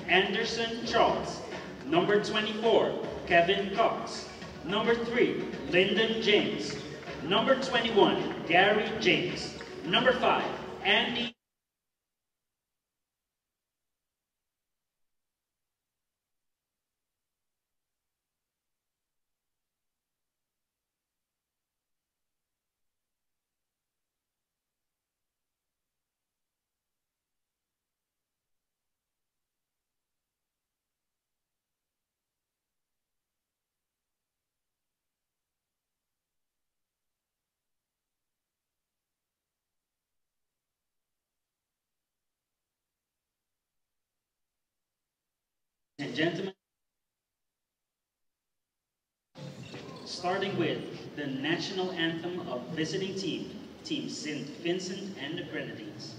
Anderson Charles. Number 24, Kevin Cox. Number 3, Lyndon James. Number 21, Gary James. Number 5, Andy. And gentlemen, starting with the national anthem of visiting team, Team St. Vincent and the Grenadines.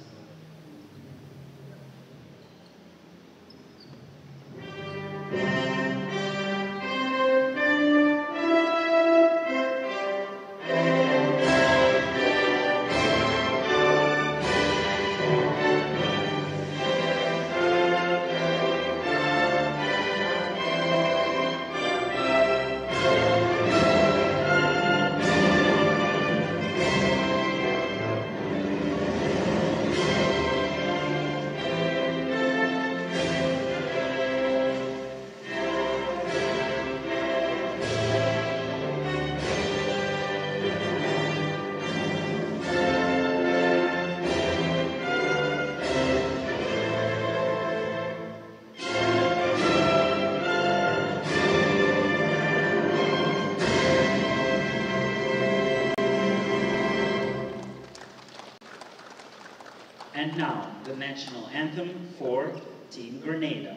And now, the national anthem for Team Grenada.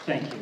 Thank you.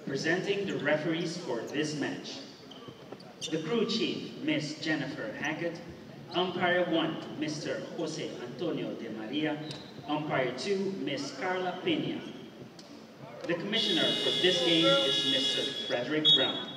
Presenting the referees for this match. The crew chief, Miss Jennifer Hackett. Umpire 1, Mr. Jose Antonio de Maria. Umpire 2, Miss Carla Pena. The commissioner for this game is Mr. Frederick Brown.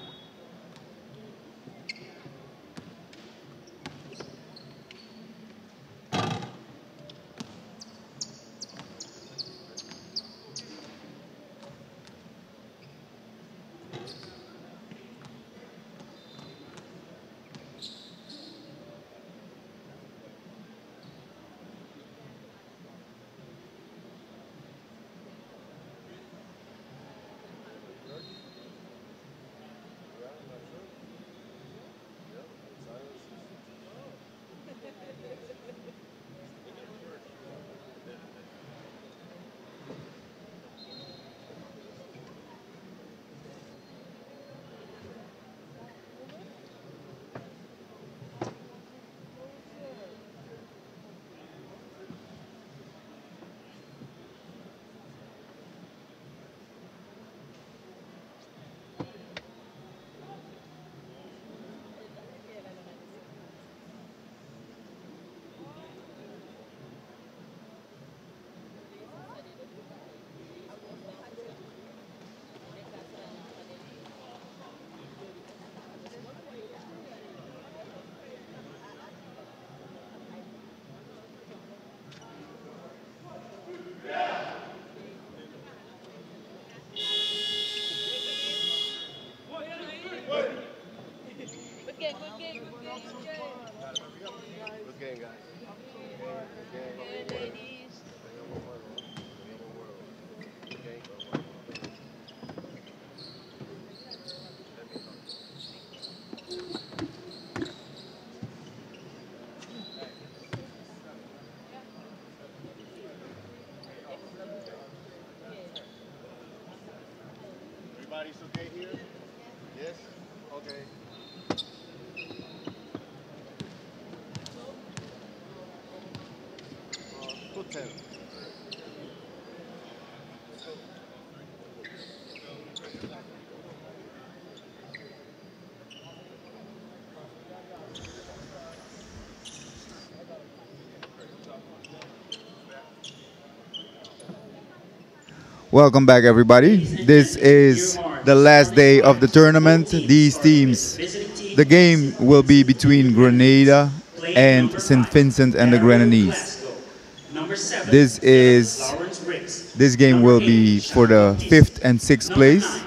Everybody's okay here? Yes? Okay. Put 10. Welcome back, everybody. This is the last day of the tournament. These teams, the game will be between Grenada and St. Vincent and the Grenadines. This game will be for the 5th and 6th place.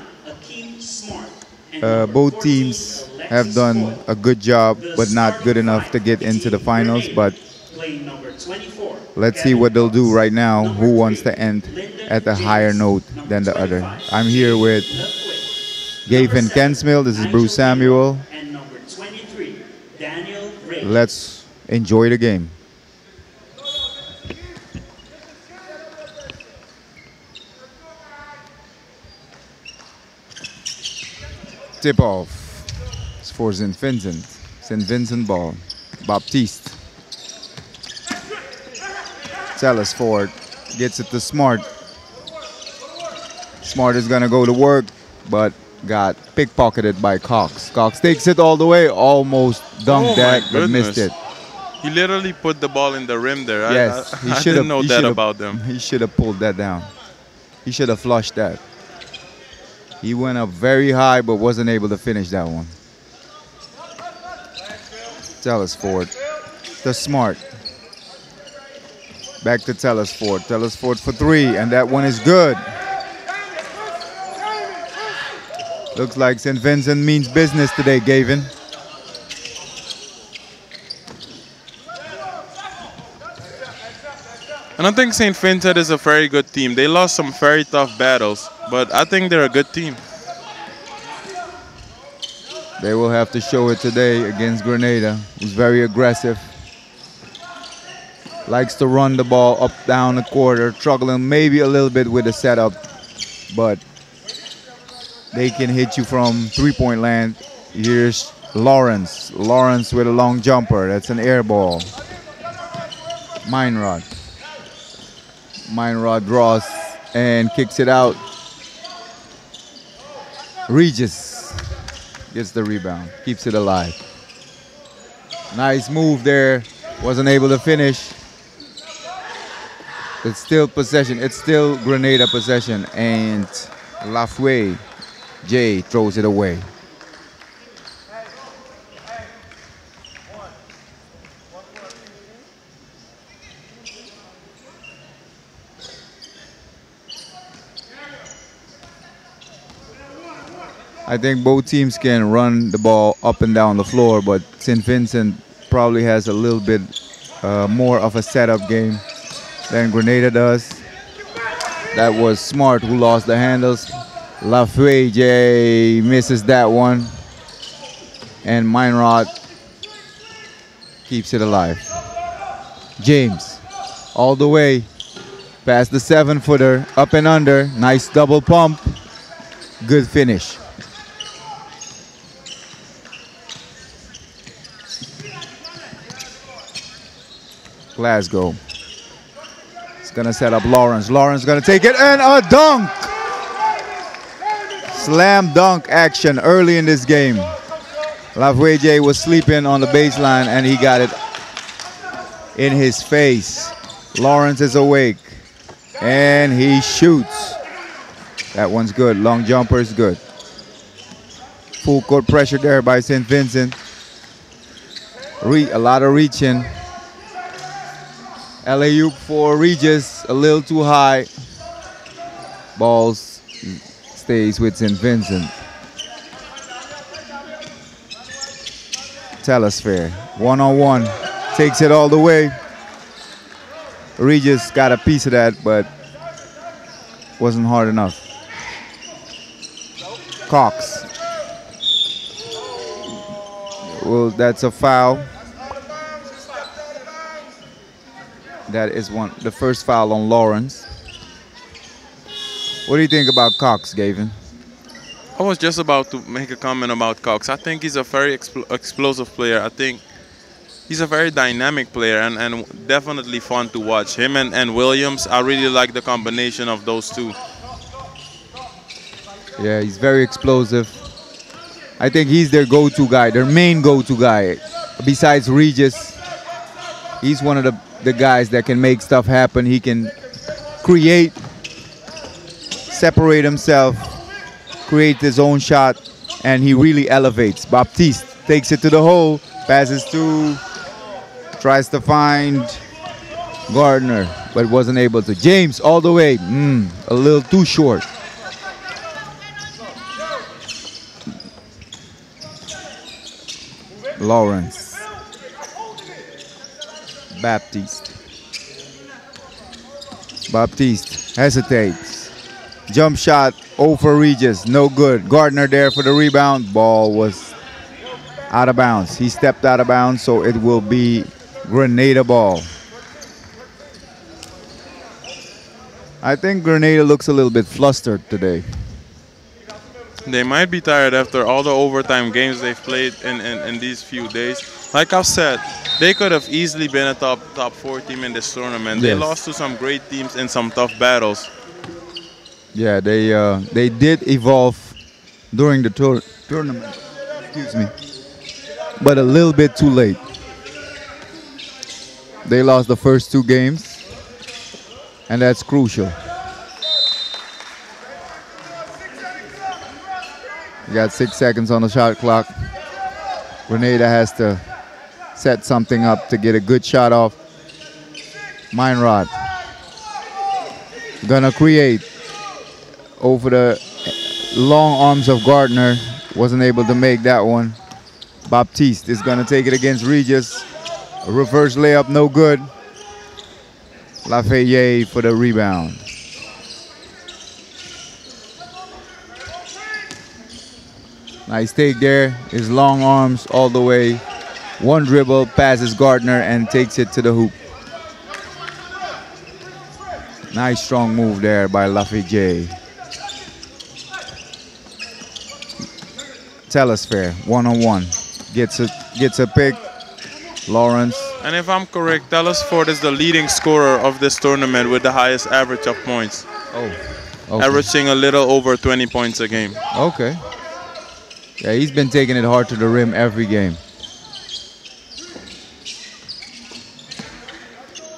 Both teams have done a good job, but not good enough to get into the finals. But let's see what they'll do right now. Who wants to end at a higher note than the other? I'm here with Gavin Kensmill. This is Bruce Samuel. Let's enjoy the game. Tip off. It's for St. Vincent. St. Vincent ball. Baptiste. Tellis Ford gets it to Smart. Smart is going to go to work, but got pickpocketed by Cox. Cox takes it all the way, almost dunked that, but missed it. He literally put the ball in the rim there. Yes, I didn't know that about them. He should have pulled that down. He should have flushed that. He went up very high, but wasn't able to finish that one. Tellis Ford to Smart. Back to Tellis Ford. Tellis Ford for 3, and that one is good. Looks like St. Vincent means business today, Gavin. And I think St. Vincent is a very good team. They lost some very tough battles, but I think they're a good team. They will have to show it today against Grenada, who's very aggressive. Likes to run the ball up, down the quarter, struggling maybe a little bit with the setup, but they can hit you from three-point land. Here's Lawrence. Lawrence with a long jumper. That's an air ball. Meinrad. Meinrad draws and kicks it out. Regis gets the rebound, keeps it alive. Nice move there. Wasn't able to finish. It's still possession. It's still Grenada possession. And Lafoué, Jay throws it away. I think both teams can run the ball up and down the floor, but St. Vincent probably has a little bit more of a setup game than Grenada does. That was Smart who lost the handles. Lafoué J misses that one. And Meinrad keeps it alive. James all the way past the 7-footer, up and under. Nice double pump. Good finish. Glasgow. It's gonna set up Lawrence. Lawrence gonna take it and a dunk! Slam dunk action early in this game. Lafoué was sleeping on the baseline and he got it in his face. Lawrence is awake and he shoots. That one's good. Long jumper is good. Full court pressure there by St. Vincent. A lot of reaching. Alley-oop for Regis, a little too high. Balls stays with St. Vincent. Telesphore, one-on-one, takes it all the way. Regis got a piece of that, but wasn't hard enough. Cox. Well, that's a foul. That is the first foul on Lawrence. What do you think about Cox, Gavin? I was just about to make a comment about Cox. I think he's a very explosive player. I think he's a very dynamic player and definitely fun to watch. Him and Williams, I really like the combination of those two. Yeah, he's very explosive. I think he's their go-to guy, their main go-to guy. Besides Regis, he's one of the guys that can make stuff happen. He can create, separate himself, create his own shot, and he really elevates. Baptiste takes it to the hole, passes to, tries to find Gardner, but wasn't able to. James all the way, a little too short. Lawrence. Baptiste. Baptiste hesitates. Jump shot over Regis, no good. Gardner there for the rebound. Ball was out of bounds. He stepped out of bounds, so it will be Grenada ball. I think Grenada looks a little bit flustered today. They might be tired after all the overtime games they've played in these few days. Like I've said, they could have easily been a top 4 team in this tournament. Yes. They lost to some great teams in some tough battles. Yeah, they did evolve during the tournament. Excuse me, but a little bit too late. They lost the first 2 games, and that's crucial. You got 6 seconds on the shot clock. Grenada has to set something up to get a good shot off. Meinrad gonna create over the long arms of Gardner. Wasn't able to make that one. Baptiste is gonna take it against Regis. A reverse layup, no good. Lafayette for the rebound. Nice take there. His long arms all the way. One dribble, passes Gardner and takes it to the hoop. Nice strong move there by Lafayette. Telesphore, one-on-one. Gets a pick. Lawrence. And if I'm correct, Telesphore is the leading scorer of this tournament with the highest average of points. Oh, okay. Averaging a little over 20 points a game. Okay. Yeah, he's been taking it hard to the rim every game.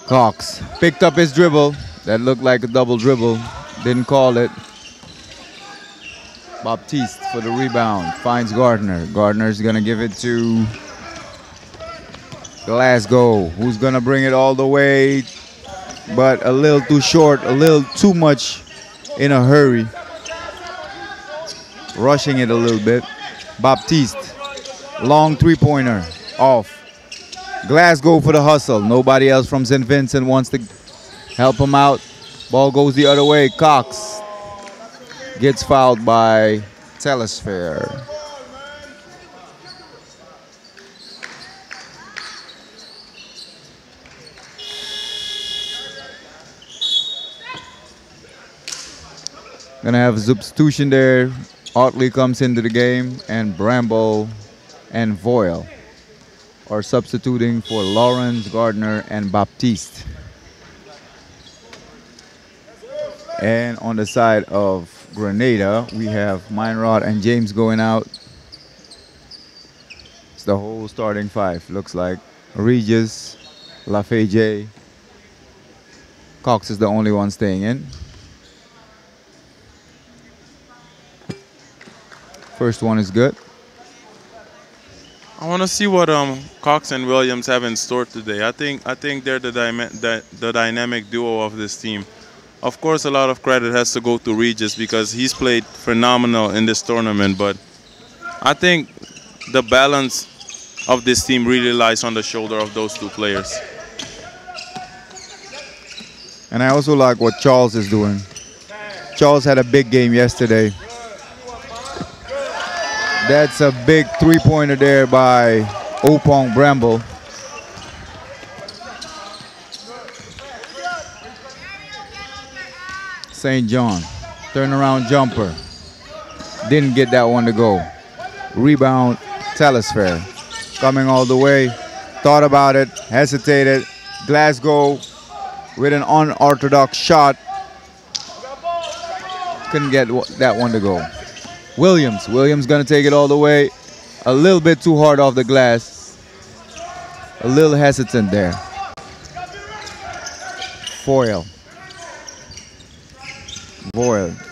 Cox picked up his dribble. That looked like a double dribble. Didn't call it. Baptiste for the rebound. Finds Gardner. Gardner's going to give it to Glasgow, who's going to bring it all the way, but a little too short, a little too much in a hurry. Rushing it a little bit. Baptiste, long three-pointer, off. Glasgow for the hustle. Nobody else from St. Vincent wants to help him out. Ball goes the other way. Cox gets fouled by Telesphore. Gonna have a substitution there. Otley comes into the game, and Bramble and Voyle are substituting for Lawrence, Gardner, and Baptiste. And on the side of Grenada, we have Meinrad and James going out. It's the whole starting 5, looks like. Regis, Lafayette. Cox is the only one staying in. First one is good. I want to see what Cox and Williams have in store today. I think they're the dynamic duo of this team. Of course, a lot of credit has to go to Regis because he's played phenomenal in this tournament. But I think the balance of this team really lies on the shoulder of those two players. And I also like what Charles is doing. Charles had a big game yesterday. That's a big three-pointer there by Opong Bramble. St. John, turnaround jumper. Didn't get that one to go. Rebound, Telesfair. Coming all the way, thought about it, hesitated. Glasgow with an unorthodox shot. Couldn't get that one to go. Williams gonna take it all the way. A little bit too hard off the glass. A little hesitant there. Voyle,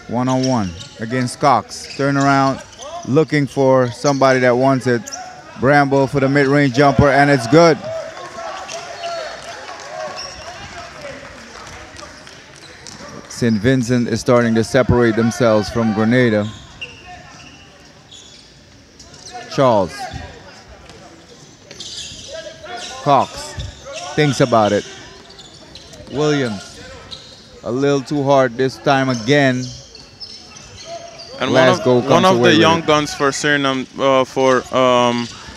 one-on-one against Cox. Turn around, looking for somebody that wants it. Bramble for the mid-range jumper, and it's good. St. Vincent is starting to separate themselves from Grenada. Charles. Cox thinks about it. Williams, a little too hard this time again. And one of the young guns for Suriname, for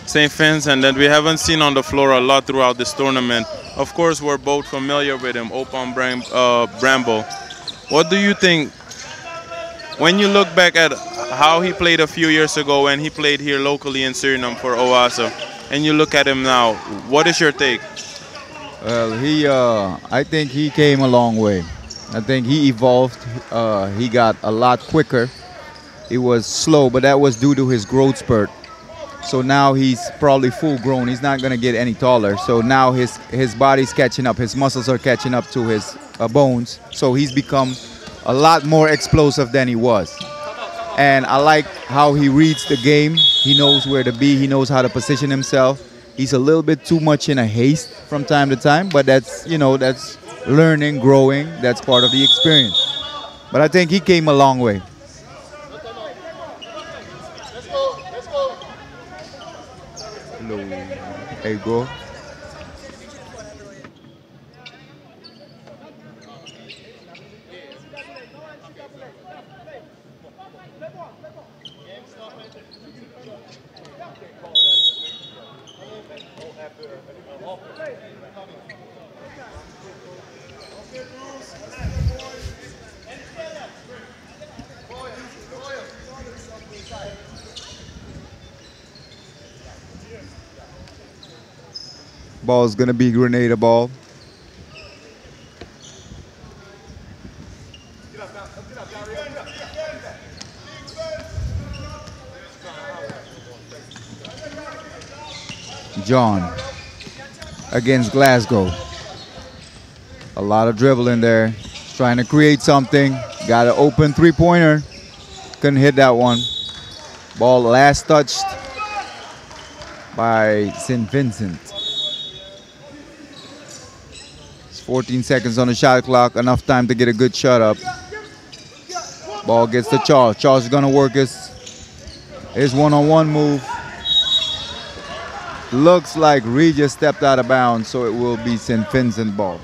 St. Vincent, that we haven't seen on the floor a lot throughout this tournament. Of course, we're both familiar with him, Opong Bramble. What do you think, when you look back at how he played a few years ago when he played here locally in Suriname for OASA, and you look at him now, what is your take? Well, I think he came a long way. I think he evolved. He got a lot quicker. It was slow, but that was due to his growth spurt. So now he's probably full grown. He's not going to get any taller. So now his body's catching up. His muscles are catching up to his bones. So he's become a lot more explosive than he was. And I like how he reads the game. He knows where to be. He knows how to position himself. He's a little bit too much in a haste from time to time, but that's learning, growing. That's part of the experience. But I think he came a long way. There you go. Ball's gonna be Grenada ball. John against Glasgow. A lot of dribbling there. Trying to create something. Got an open three-pointer. Couldn't hit that one. Ball last touched by St. Vincent. 14 seconds on the shot clock, enough time to get a good shot up. Ball gets to Charles. Charles is gonna work his one-on-one move. Looks like Regis stepped out of bounds, so it will be St. Vincent ball.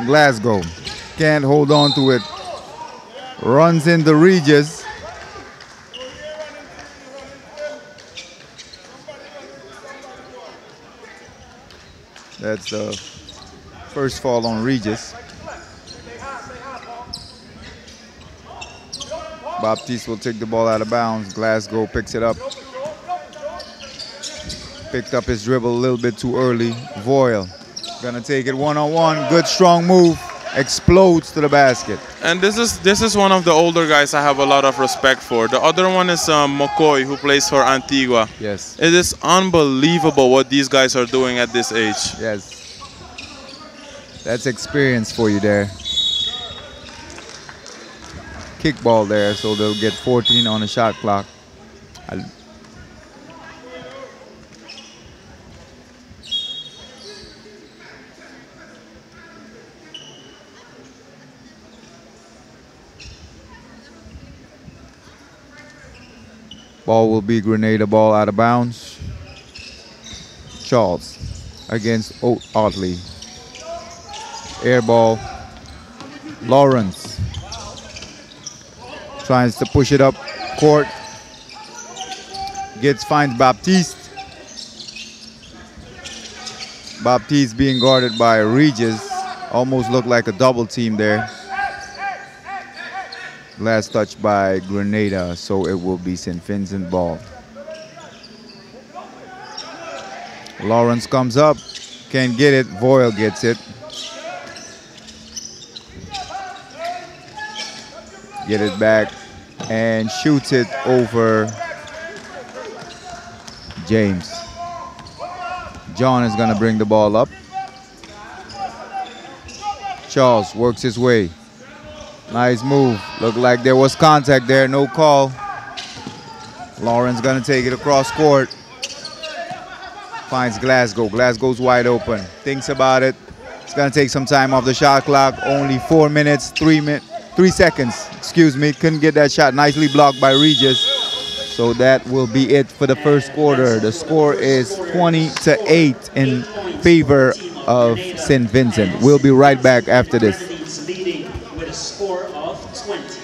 Glasgow can't hold on to it. Runs into Regis. That's the first fall on Regis. Baptiste will take the ball out of bounds. Glasgow picks it up. Picked up his dribble a little bit too early. Voyle gonna take it one-on-one. Good strong move. Explodes to the basket. And this is one of the older guys I have a lot of respect for. The other one is McCoy, who plays for Antigua. Yes. It is unbelievable what these guys are doing at this age. Yes. That's experience for you there. Kickball there, so they'll get 14 on the shot clock. Ball will be Grenada ball out of bounds. Charles against Otley. Air ball. Lawrence tries to push it up court. Finds Baptiste. Baptiste being guarded by Regis. Almost looked like a double team there. Last touch by Grenada, so it will be St. Vincent ball. Lawrence comes up, can't get it. Voyle gets it. Get it back and shoots it over James. John is gonna bring the ball up. Charles works his way. Nice move. Looked like there was contact there, no call. Lawrence gonna take it across court. Finds Glasgow. Glasgow's wide open. Thinks about it. It's gonna take some time off the shot clock. Only 4 minutes, 3 seconds. Excuse me. Couldn't get that shot. Nicely blocked by Regis. So that will be it for the first quarter. The score is 20-8 in favor of St. Vincent. We'll be right back after this. Leading with a score of 20.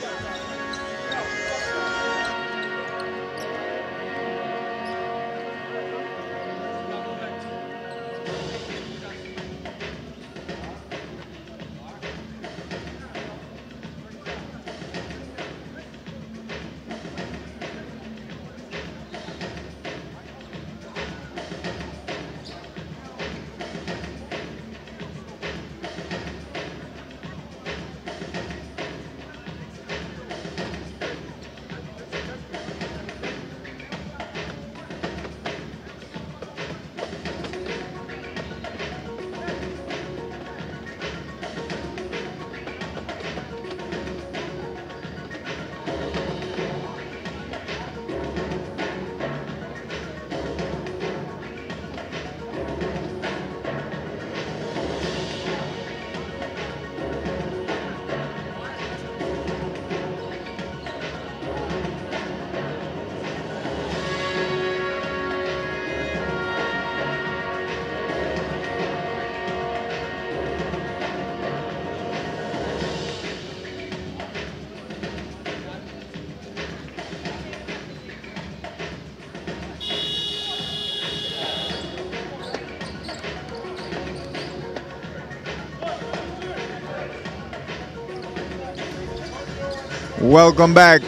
Welcome back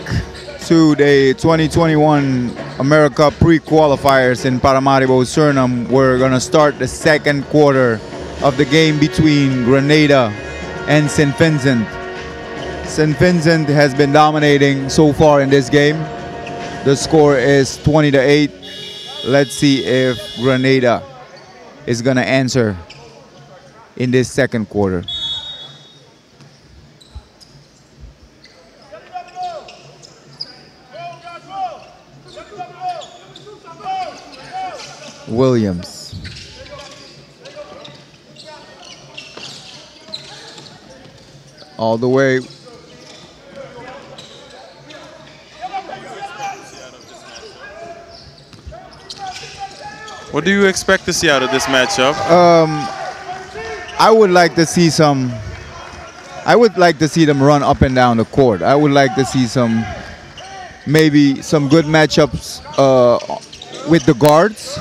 to the 2021 AmeriCup Prequalifiers in Paramaribo, Suriname. We're going to start the second quarter of the game between Grenada and St. Vincent. St. Vincent has been dominating so far in this game. The score is 20-8. Let's see if Grenada is going to answer in this second quarter. Williams. All the way. What do you expect to see out of this matchup? I would like to see some. I would like to see them run up and down the court. I would like to see maybe some good matchups with the guards.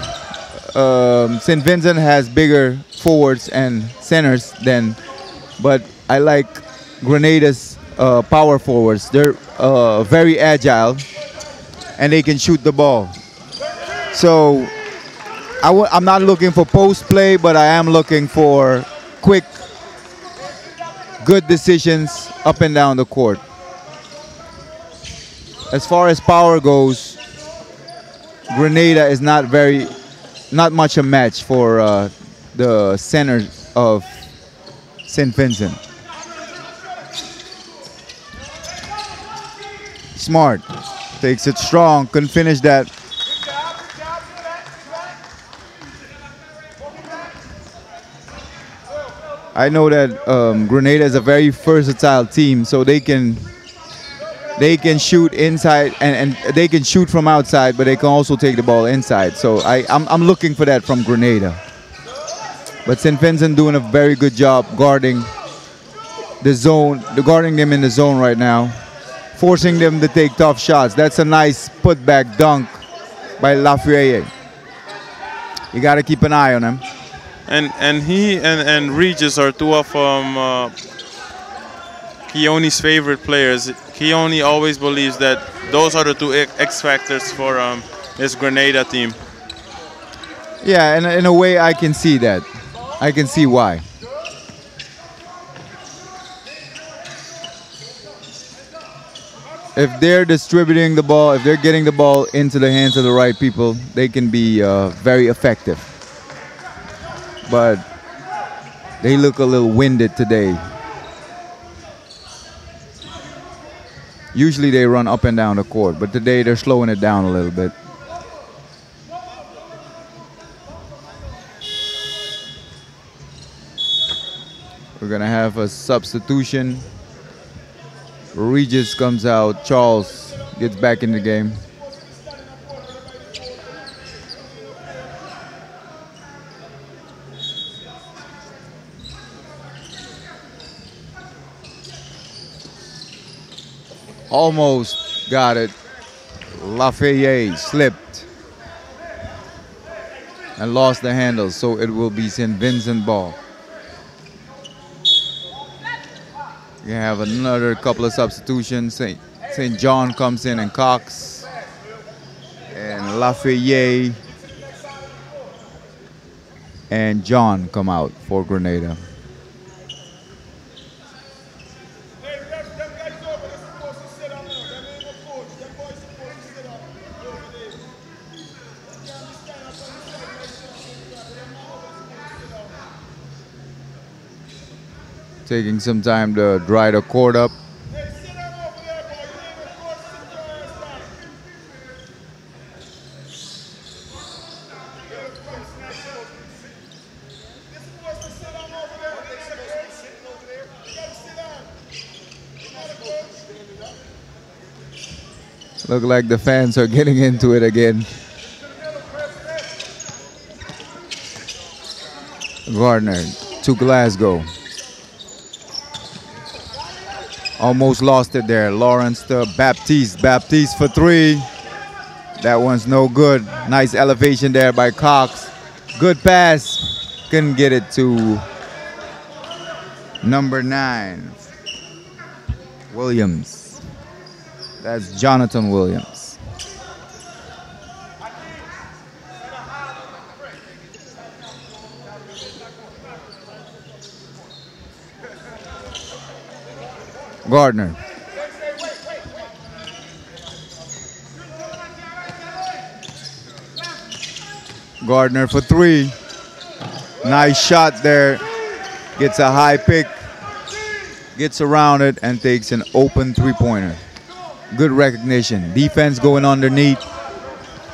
St. Vincent has bigger forwards and centers but I like Grenada's power forwards. They're very agile and they can shoot the ball. So I'm not looking for post play, but I am looking for quick, good decisions up and down the court. As far as power goes, Grenada is not much a match for the center of St. Vincent. Smart takes it strong, couldn't finish that. I know that Grenada is a very versatile team, so they can they can shoot inside and they can shoot from outside, but they can also take the ball inside. So I'm looking for that from Grenada. But St. Vincent doing a very good job guarding the zone, guarding them in the zone right now, forcing them to take tough shots. That's a nice putback dunk by Lafayette. You got to keep an eye on him. And he and Regis are two of Keone's favorite players. Keone always believes that those are the two X factors for his Grenada team. Yeah, and in a way I can see that. I can see why. If they're distributing the ball, if they're getting the ball into the hands of the right people, they can be very effective. But they look a little winded today. Usually they run up and down the court, but today they're slowing it down a little bit. We're gonna have a substitution. Regis comes out, Charles gets back in the game. Almost got it. Lafayette slipped and lost the handle, so it will be St. Vincent ball. You have another couple of substitutions. St. John comes in and Cox. And Lafayette and John come out for Grenada. Taking some time to dry the court up. Look like the fans are getting into it again. Gardner to Glasgow. Almost lost it there. Lawrence to Baptiste. Baptiste for three. That one's no good. Nice elevation there by Cox. Good pass. Couldn't get it to number 9. Williams. That's Jonathan Williams. Gardner. Gardner for three. Nice shot there. Gets a high pick. Gets around it and takes an open three-pointer. Good recognition. Defense going underneath.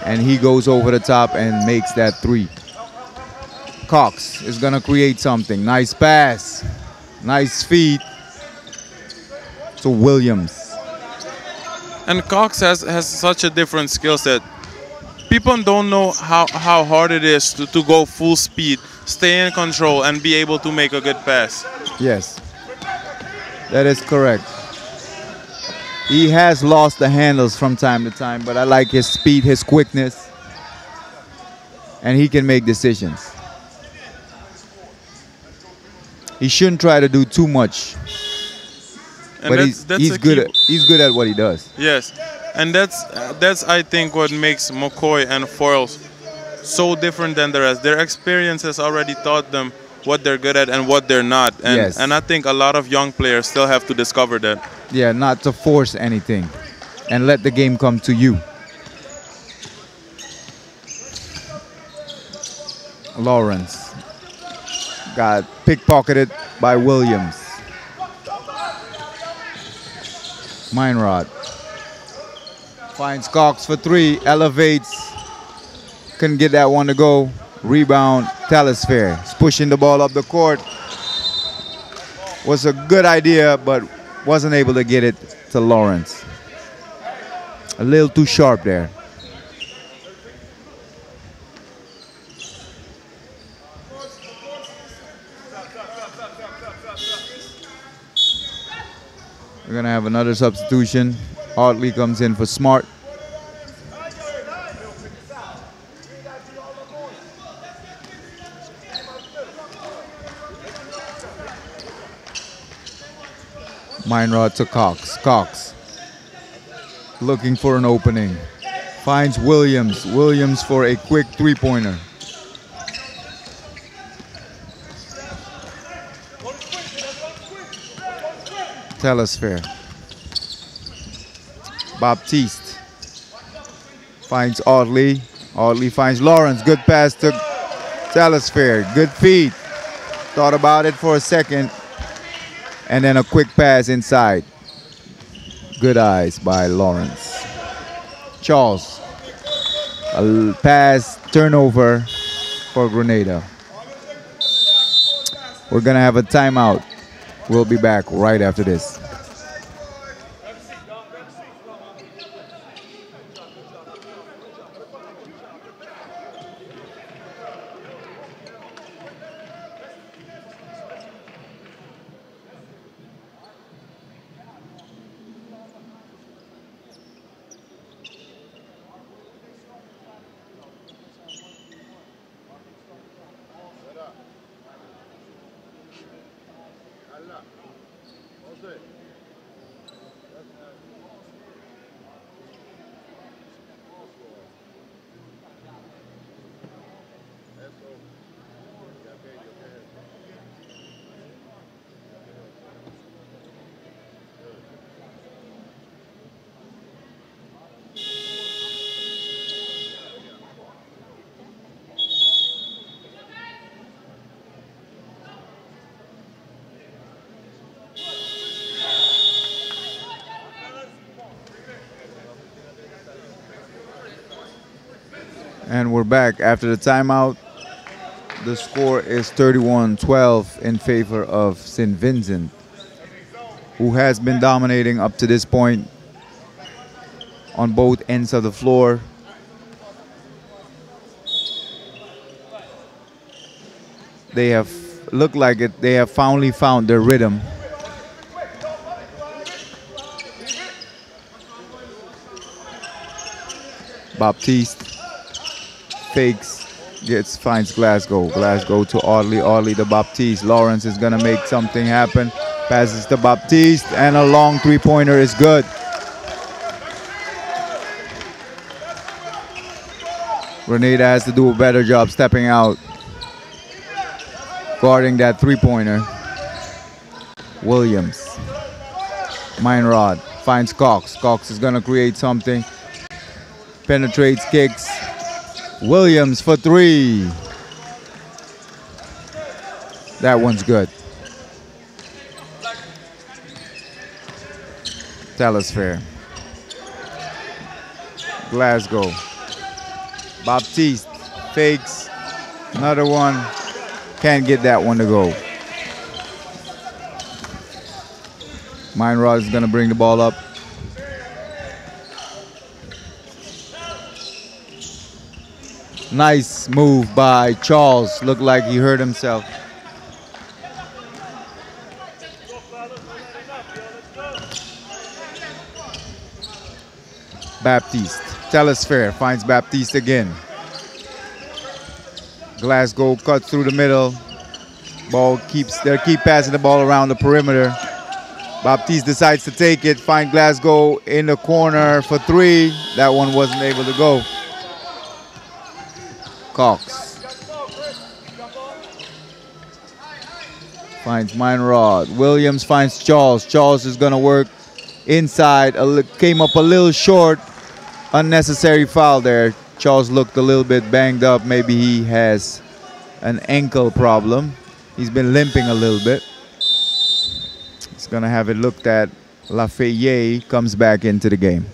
And he goes over the top and makes that three. Cox is going to create something. Nice pass. Nice feed. To Williams. And Cox has such a different skill set. People don't know how hard it is to go full speed, stay in control, and be able to make a good pass. Yes, that is correct. He has lost the handles from time to time, but I like his speed, his quickness, and he can make decisions. He shouldn't try to do too much. And but he's good at what he does. Yes, and that's I think what makes McCoy and Foyles so different than the rest. Their experience has already taught them what they're good at and what they're not. And, yes. And I think a lot of young players still have to discover that. Yeah, not to force anything and let the game come to you. Lawrence got pickpocketed by Williams. Meinrad finds Cox for three, elevates, couldn't get that one to go. Rebound, Talisfair is pushing the ball up the court. Was a good idea, but wasn't able to get it to Lawrence. A little too sharp there. We're going to have another substitution. Hartley comes in for Smart. Meinrad to Cox. Cox looking for an opening. Finds Williams. Williams for a quick three-pointer. Telesfair. Baptiste finds Audley. Audley finds Lawrence. Good pass to Telesfair. Good feed. Thought about it for a second. And then a quick pass inside. Good eyes by Lawrence. Charles. A pass turnover for Grenada. We're going to have a timeout. We'll be back right after this. And we're back after the timeout. The score is 31-12 in favor of St. Vincent, who has been dominating up to this point on both ends of the floor. They have looked like it. They have finally found their rhythm. Baptiste fakes, finds Glasgow. Glasgow to Audley. Audley to Baptiste. Lawrence is gonna make something happen. Passes to Baptiste, and a long three-pointer is good. Grenada has to do a better job stepping out, guarding that three-pointer. Williams. Meinrad finds Cox. Cox is gonna create something. Penetrates, kicks. Williams for three. That one's good. Telesfair. Glasgow. Baptiste fakes. Another one. Can't get that one to go. Meinrad is going to bring the ball up. Nice move by Charles. Looked like he hurt himself. Baptiste. Telesfair finds Baptiste again. Glasgow cuts through the middle. They keep passing the ball around the perimeter. Baptiste decides to take it. Find Glasgow in the corner for three. That one wasn't able to go. Cox finds Meinrad. Williams finds Charles. Charles is going to work inside. Came up a little short. Unnecessary foul there. Charles looked a little bit banged up. Maybe he has an ankle problem. He's been limping a little bit. He's going to have it looked at. Lafayette comes back into the game.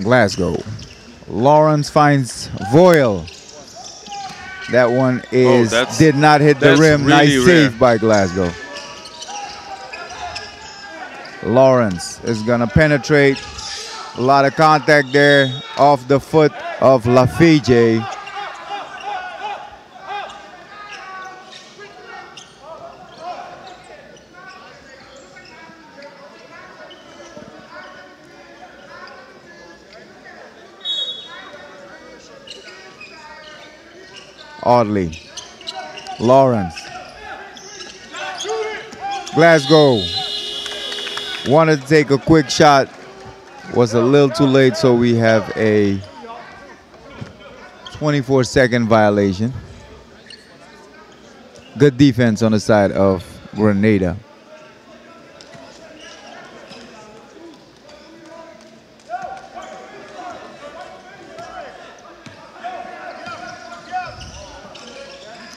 Glasgow Lawrence finds Voyle. That one did not hit the rim. Really nice save by Glasgow. Lawrence is gonna penetrate. A lot of contact there off the foot of Lafayette. Audley. Lawrence. Glasgow wanted to take a quick shot. Was a little too late, so we have a 24-second violation. Good defense on the side of Grenada.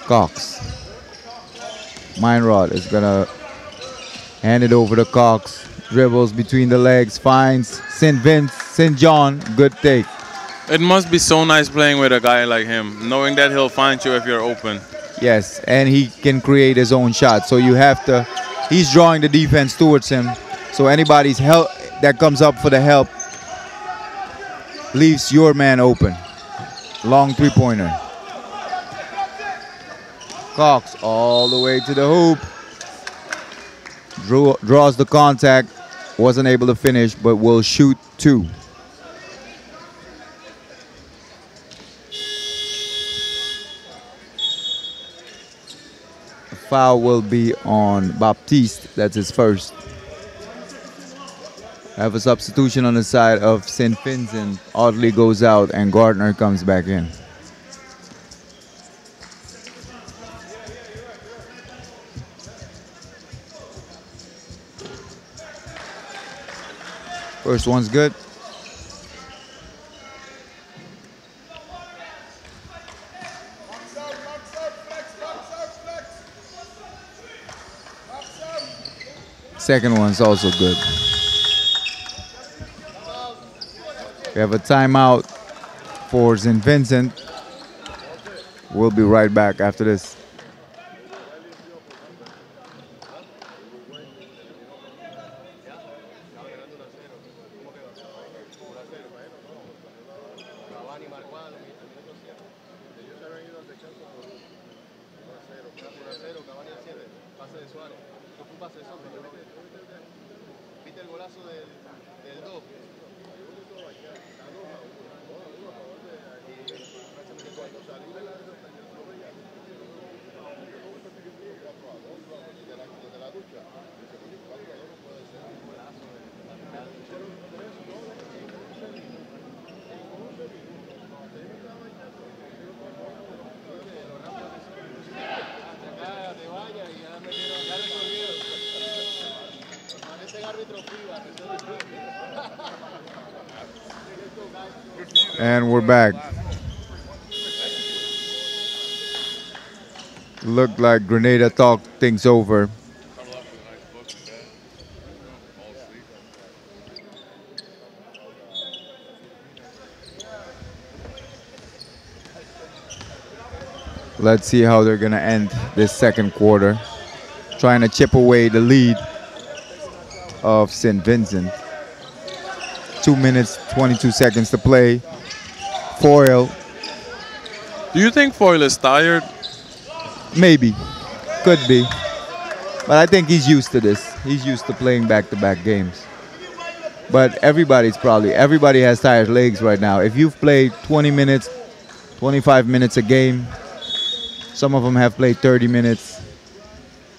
Cox. Meinrod is gonna hand it over to Cox. Dribbles between the legs, finds St. John, good take. It must be so nice playing with a guy like him, knowing that he'll find you if you're open. Yes, and he can create his own shot. So you have to, he's drawing the defense towards him. So anybody's help that comes up for the help leaves your man open. Long three-pointer. Cox all the way to the hoop. Draws the contact. Wasn't able to finish, but will shoot two. The foul will be on Baptiste. That's his first. Have a substitution on the side of St. Vincent. Audley goes out and Gardner comes back in. First one's good. Second one's also good. We have a timeout for St. Vincent. We'll be right back after this. And we're back. Looked like Grenada talked things over. Let's see how they're gonna end this second quarter. Trying to chip away the lead of St. Vincent. 2 minutes, 22 seconds to play. Foyle. Do you think Foyle is tired? Maybe. Could be. But I think he's used to this. He's used to playing back-to-back games. But everybody has tired legs right now. If you've played 20 minutes, 25 minutes a game, some of them have played 30 minutes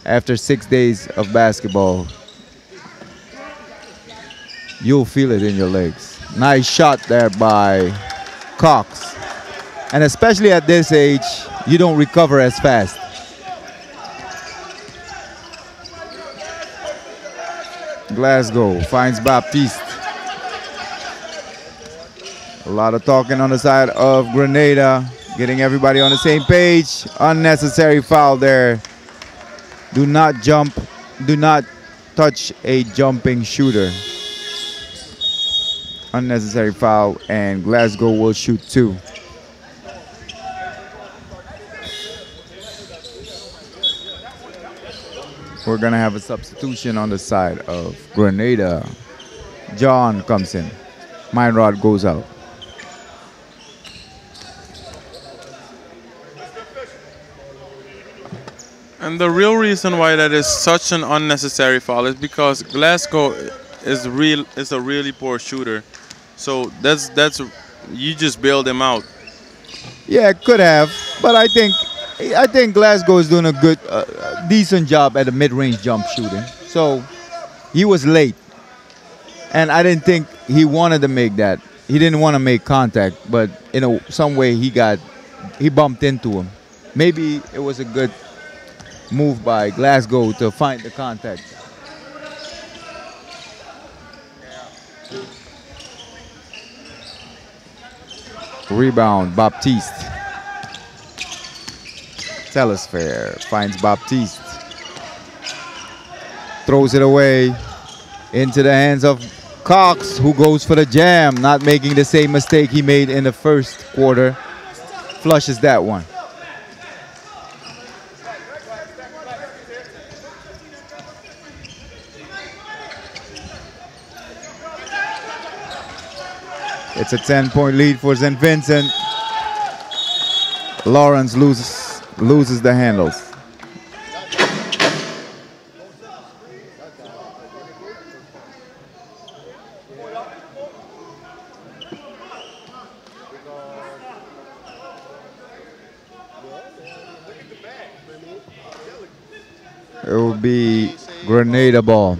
after 6 days of basketball, you'll feel it in your legs. Nice shot there by Cox. And especially at this age, you don't recover as fast. Glasgow finds Baptiste. A lot of talking on the side of Grenada, getting everybody on the same page. Unnecessary foul there. Do not jump, do not touch a jumping shooter. Unnecessary foul, and Glasgow will shoot 2. We're going to have a substitution on the side of Grenada. John comes in. Meinrad goes out. And the real reason why that is such an unnecessary foul is because Glasgow is a really poor shooter. So that's you just bailed him out. Yeah, could have, but I think Glasgow is doing a good, decent job at the mid-range jump shooting. So he was late, and I didn't think he wanted to make that. He didn't want to make contact, but in some way he bumped into him. Maybe it was a good move by Glasgow to find the contact. Rebound, Baptiste. Telesphore finds Baptiste. Throws it away into the hands of Cox, who goes for the jam, not making the same mistake he made in the first quarter. Flushes that one. It's a 10-point lead for St. Vincent. Lawrence loses the handles. It will be Grenada ball.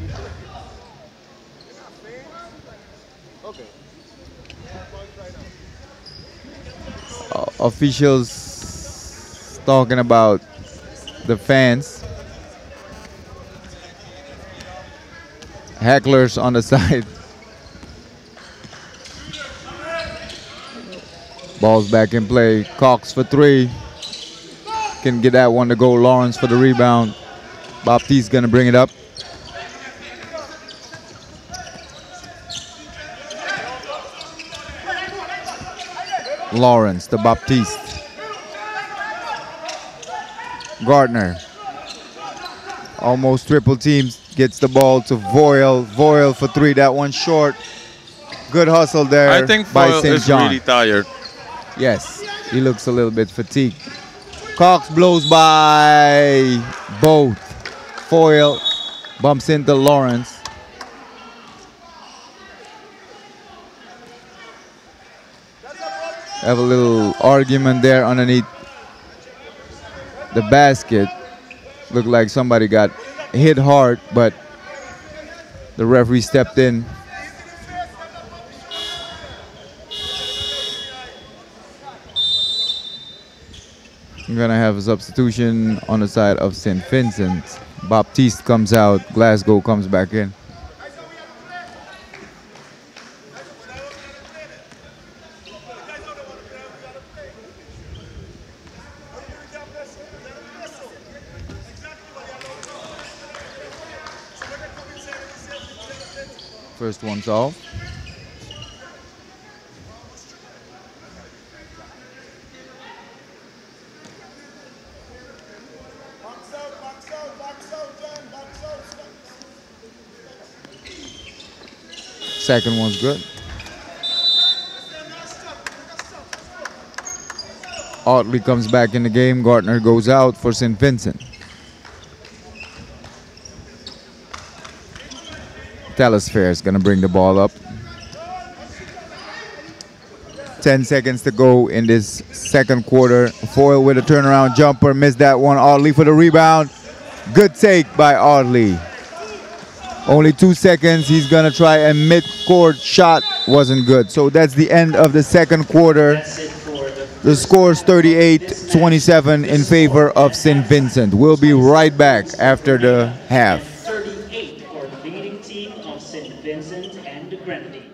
Officials talking about the fans. Hecklers on the side. Ball's back in play. Cox for 3. Can get that one to go. Lawrence for the rebound. Baptiste gonna bring it up. Lawrence to Baptiste. Gardner. Almost triple teams. Gets the ball to Voyle. Voyle for 3. That one short. Good hustle there. I think by Voyle St. is John. really tired. Yes, he looks a little bit fatigued. Cox blows by both. Voyle bumps into Lawrence. Have a little argument there underneath the basket. Looked like somebody got hit hard, but the referee stepped in. I'm gonna have a substitution on the side of St. Vincent. Baptiste comes out, Glasgow comes back in. First one's off. Second one's good. Otley comes back in the game. Gardner goes out for St. Vincent. Telesphore is going to bring the ball up. 10 seconds to go in this second quarter. Voyle with a turnaround jumper. Missed that one. Otley for the rebound. Good take by Otley. Only 2 seconds. He's going to try a mid-court shot. Wasn't good. So that's the end of the second quarter. The score is 38-27 in favor of St. Vincent. We'll be right back after the half. 38 for the leading team of St. Vincent and the Grenadines.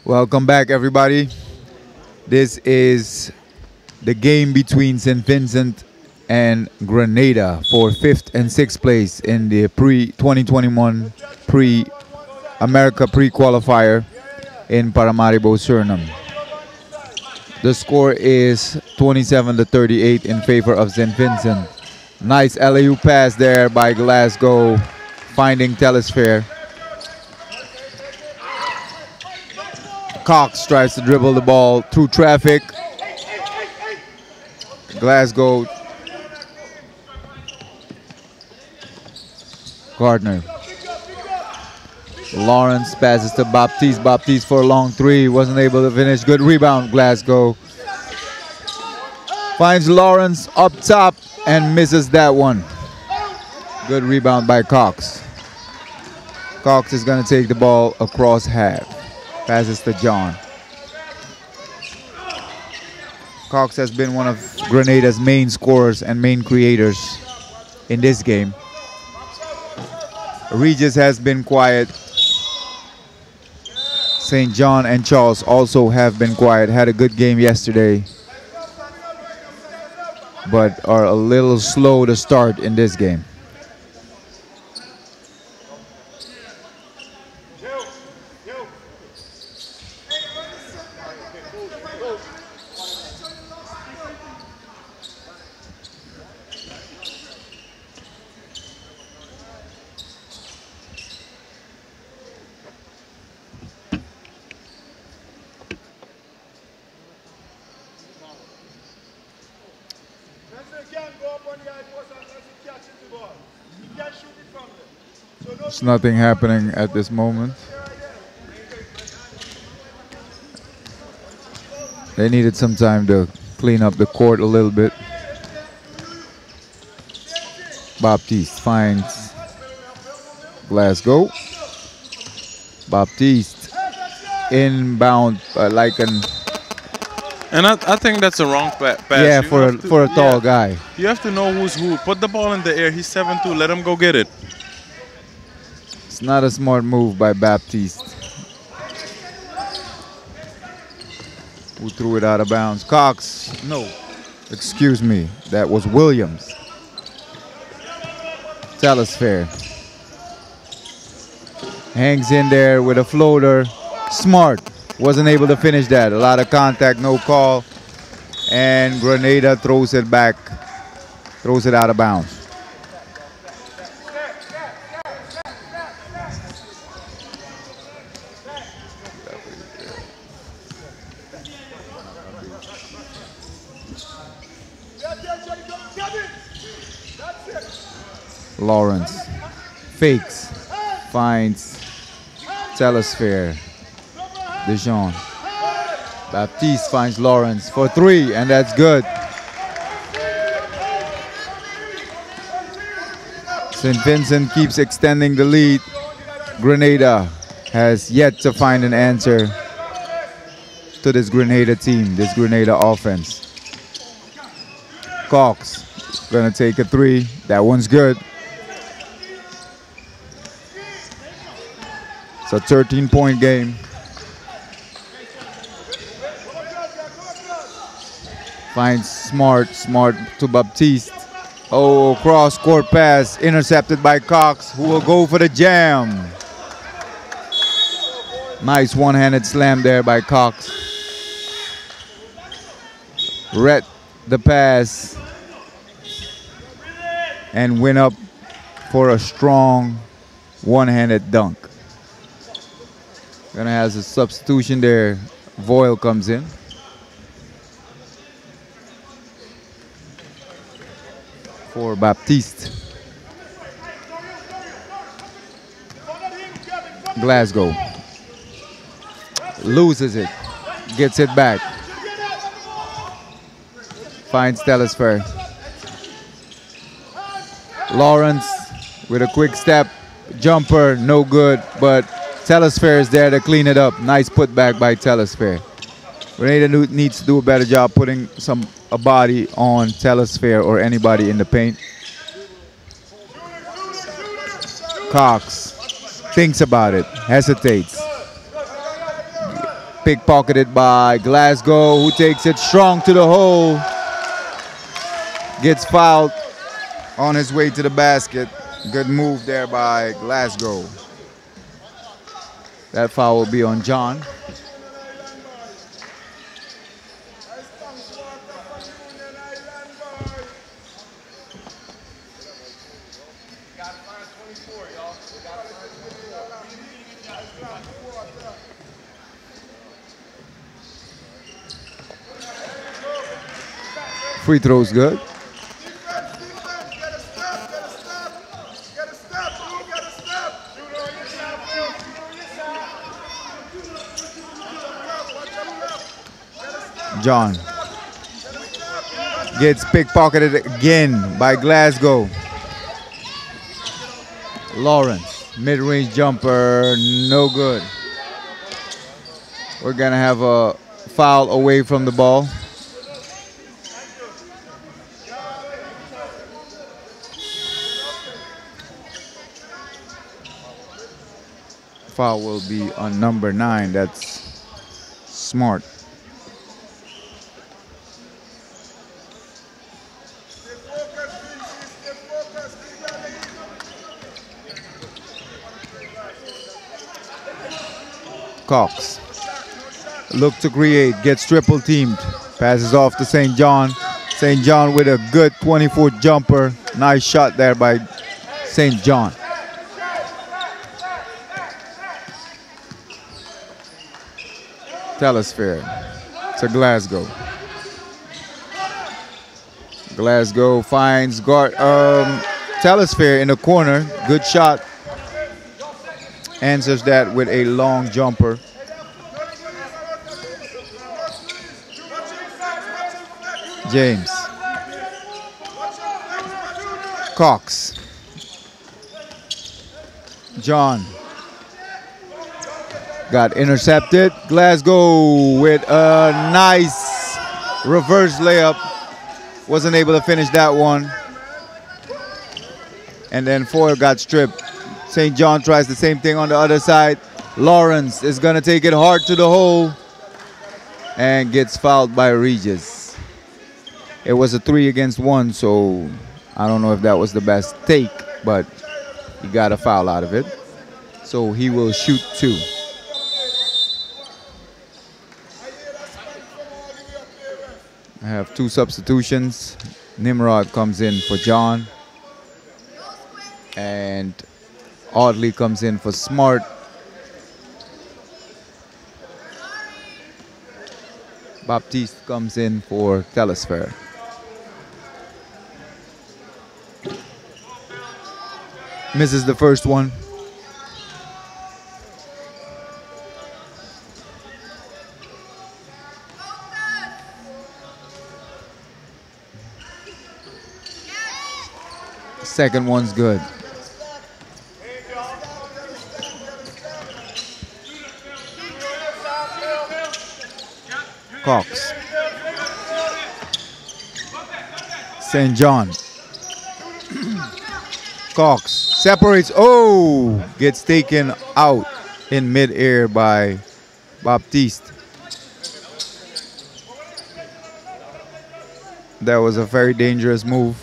Welcome back, everybody. This is the game between St. Vincent and Grenada for 5th and 6th place in the pre-2021 America pre-qualifier in Paramaribo, Suriname. The score is 27-38 in favor of St. Vincent. Nice LAU pass there by Glasgow, finding Telesphare. Cox tries to dribble the ball through traffic. Glasgow. Gardner. Lawrence passes to Baptiste. Baptiste for a long three. Wasn't able to finish. Good rebound, Glasgow. Finds Lawrence up top and misses that one. Good rebound by Cox. Cox is going to take the ball across half. Passes to John. Cox has been one of Grenada's main scorers and main creators in this game. Regis has been quiet. St. John and Charles also have been quiet. Had a good game yesterday, but are a little slow to start in this game. There's nothing happening at this moment. They needed some time to clean up the court a little bit. Baptiste finds Glasgow. Baptiste inbound like an... And I think that's a wrong pass. Yeah, for a tall guy. You have to know who's who. Put the ball in the air. He's 7'2". Let him go get it. It's not a smart move by Baptiste, who threw it out of bounds. Cox, no, excuse me, that was Williams. Telesphare hangs in there with a floater. Smart wasn't able to finish that. A lot of contact, no call, and Grenada throws it back, throws it out of bounds. Lawrence fakes, finds Telesphare. Dijon. Baptiste finds Lawrence for three, and that's good. St. Vincent keeps extending the lead. Grenada has yet to find an answer to this Grenada team, this Grenada offense. Cox gonna take a three. That one's good. It's a 13-point game. Finds Smart to Baptiste. Oh, cross-court pass intercepted by Cox, who will go for the jam. Nice one-handed slam there by Cox. Read the pass and went up for a strong one-handed dunk. Gonna have a substitution there. Voyle comes in. For Baptiste. Glasgow loses it, gets it back. Finds Telesphare. Lawrence with a quick step, jumper, no good, but Telesphare is there to clean it up. Nice putback by Telesphare. Grenada needs to do a better job putting a body on Telesphare or anybody in the paint. Cox thinks about it, hesitates. Pickpocketed by Glasgow, who takes it strong to the hole. Gets fouled on his way to the basket. Good move there by Glasgow. That foul will be on John. Free throw's good. John gets pickpocketed again by Glasgow. Lawrence, mid-range jumper, no good. We're gonna have a foul away from the ball. Foul will be on number 9. That's Smart. Cox. Look to create, gets triple teamed. Passes off to St. John. St. John with a good 24 jumper. Nice shot there by St. John. Telesphere to Glasgow. Glasgow finds Telesphere in the corner. Good shot. Answers that with a long jumper. James. Cox. John. Got intercepted. Glasgow with a nice reverse layup. Wasn't able to finish that one. And then Foyle got stripped. St. John tries the same thing on the other side. Lawrence is going to take it hard to the hole and gets fouled by Regis. It was a 3 against 1, so I don't know if that was the best take, but he got a foul out of it. So he will shoot 2. I have 2 substitutions. Nimrod comes in for John. And Audley comes in for Smart. Baptiste comes in for Telesphere. Misses the first one. Second one's good. Cox. St. John. Cox separates. Oh, gets taken out in midair by Baptiste. That was a very dangerous move.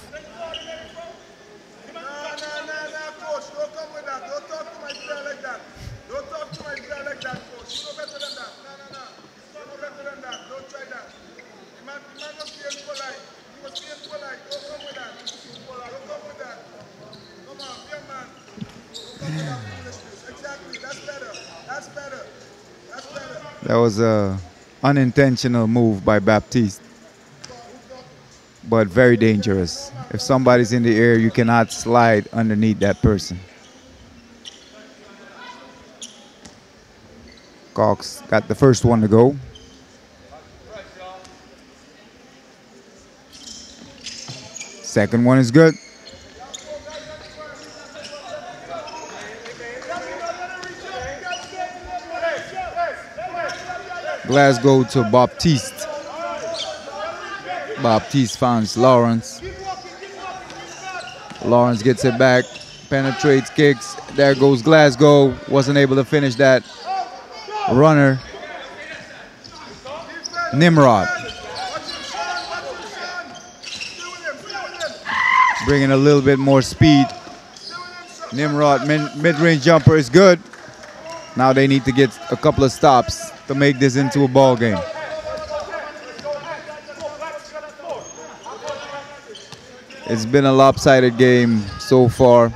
That was an unintentional move by Baptiste, but very dangerous. If somebody's in the air, you cannot slide underneath that person. Cox got the first one to go. Second one is good. Glasgow to Baptiste. Baptiste finds Lawrence. Lawrence gets it back, penetrates, kicks. There goes Glasgow. Wasn't able to finish that runner. Nimrod. Bringing a little bit more speed. Nimrod, mid-range jumper is good. Now they need to get a couple of stops to make this into a ball game. It's been a lopsided game so far.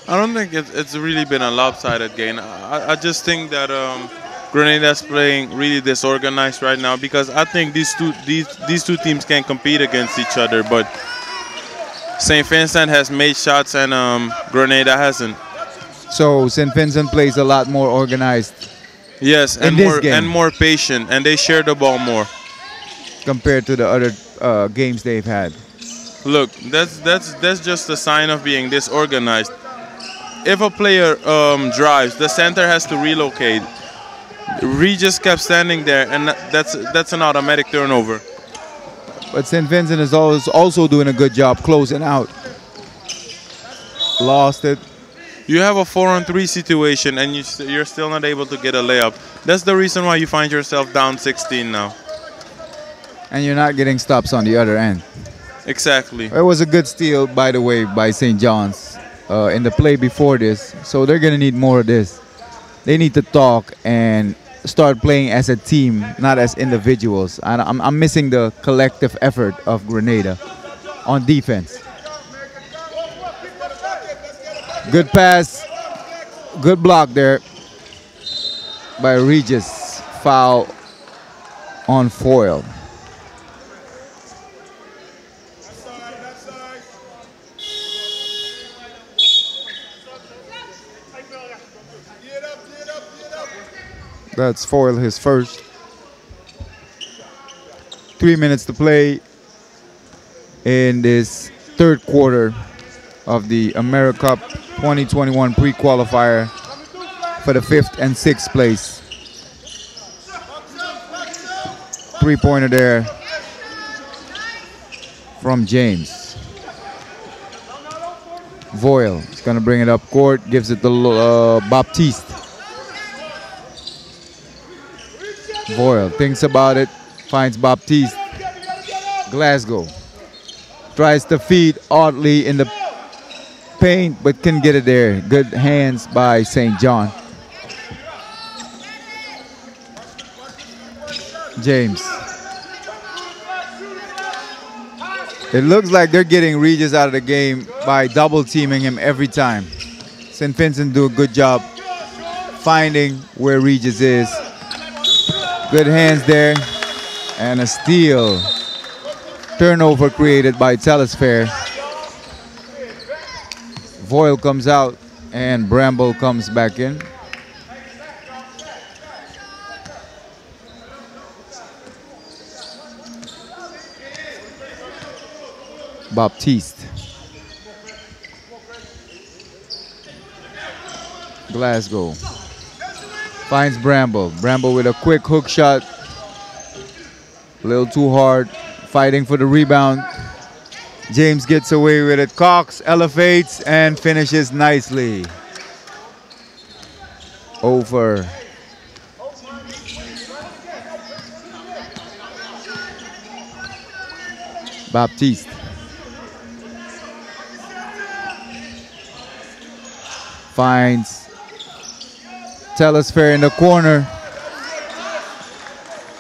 I don't think it's really been a lopsided game. I just think that Grenada's playing really disorganized right now because I think these two teams can compete against each other, but St. Vincent has made shots and Grenada hasn't. So St. Vincent plays a lot more organized. Yes, and more patient, and they share the ball more compared to the other games they've had. Look, that's just a sign of being disorganized. If a player drives, the center has to relocate. Regis kept standing there, and that's an automatic turnover. But St. Vincent is also doing a good job closing out. Lost it. You have a 4-on-3 situation, and you're still not able to get a layup. That's the reason why you find yourself down 16 now. And you're not getting stops on the other end. Exactly. It was a good steal, by the way, by St. John's in the play before this. So they're going to need more of this. They need to talk and start playing as a team, not as individuals. And I'm missing the collective effort of Grenada on defense. Good pass. Good block there by Regis. Foul on Foyle. That's Foyle, his first. 3 minutes to play in this third quarter of the AmeriCup 2021 pre-qualifier for the 5th and 6th place. Three-pointer there from James. Voyle is going to bring it up court, gives it to Baptiste. Voyle thinks about it, finds Baptiste. Glasgow tries to feed Oddly in the paint, but can get it there. Good hands by St. John. James. It looks like they're getting Regis out of the game by double teaming him every time. St. Vincent do a good job finding where Regis is. Good hands there, and a steal. Turnover created by Telesfair. Voyle comes out, and Bramble comes back in. Baptiste. Glasgow. Finds Bramble. Bramble with a quick hook shot. A little too hard. Fighting for the rebound. James gets away with it. Cox elevates and finishes nicely. Over. Baptiste. Finds Telesfair in the corner.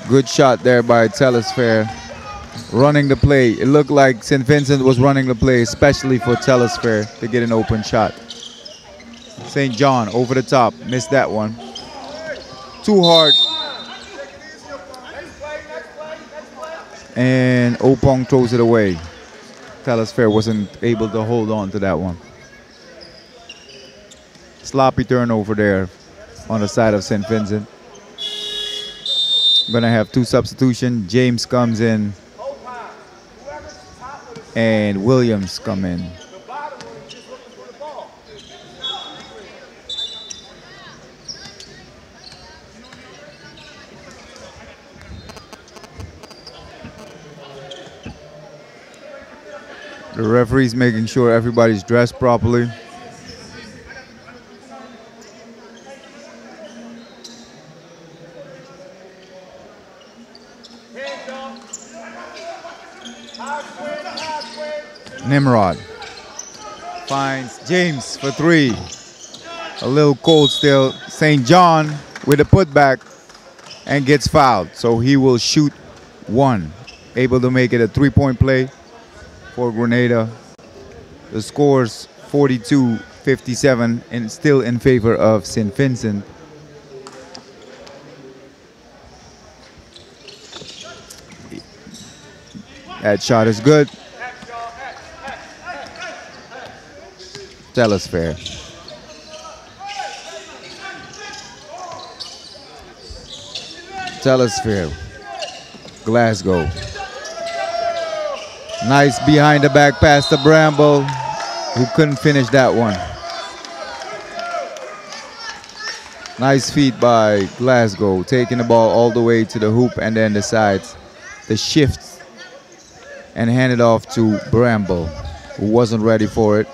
Good shot there by Telesfair. Running the play. It looked like St. Vincent was running the play, especially for Telesfair to get an open shot. St. John over the top. Missed that one. Too hard. And Opong throws it away. Telesfair wasn't able to hold on to that one. Sloppy turnover there on the side of St. Vincent. Gonna have two substitutions. James comes in and Williams come in. The referee's making sure everybody's dressed properly. Nimrod finds James for three. A little cold still. St. John with a putback and gets fouled. So he will shoot one. Able to make it a three-point play for Grenada. The score's 42-57 and still in favor of St. Vincent. That shot is good. Tell us fair. Tell us fair. Glasgow. Nice behind the back pass to Bramble, who couldn't finish that one. Nice feed by Glasgow, taking the ball all the way to the hoop and then decides to shift and hand it off to Bramble, who wasn't ready for it.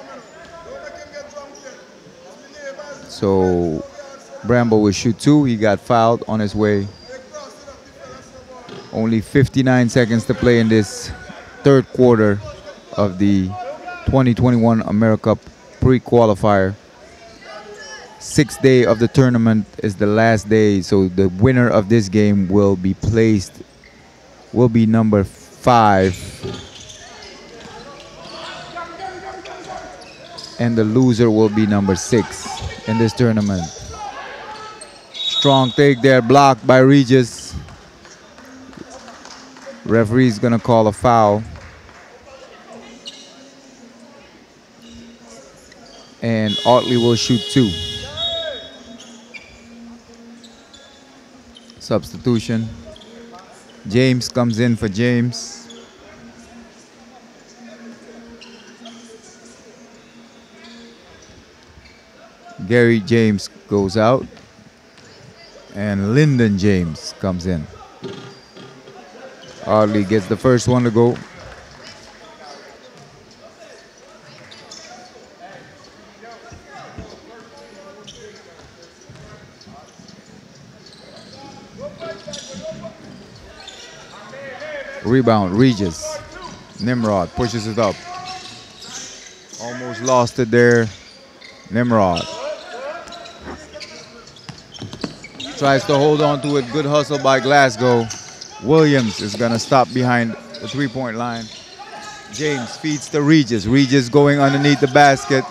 So Bramble will shoot two. He got fouled on his way. Only 59 seconds to play in this third quarter of the 2021 AmeriCup pre-qualifier. Sixth day of the tournament is the last day, so the winner of this game will be number 5. And the loser will be number 6 in this tournament. Strong take there, blocked by Regis. Referee's gonna call a foul. And Otley will shoot two. Substitution. James comes in for James. Gary James goes out. And Lyndon James comes in. Otley gets the first one to go. Rebound, Regis. Nimrod pushes it up. Almost lost it there. Nimrod tries to hold on to it. Good hustle by Glasgow. Williams is going to stop behind the three-point line. James feeds to Regis. Regis going underneath the basket.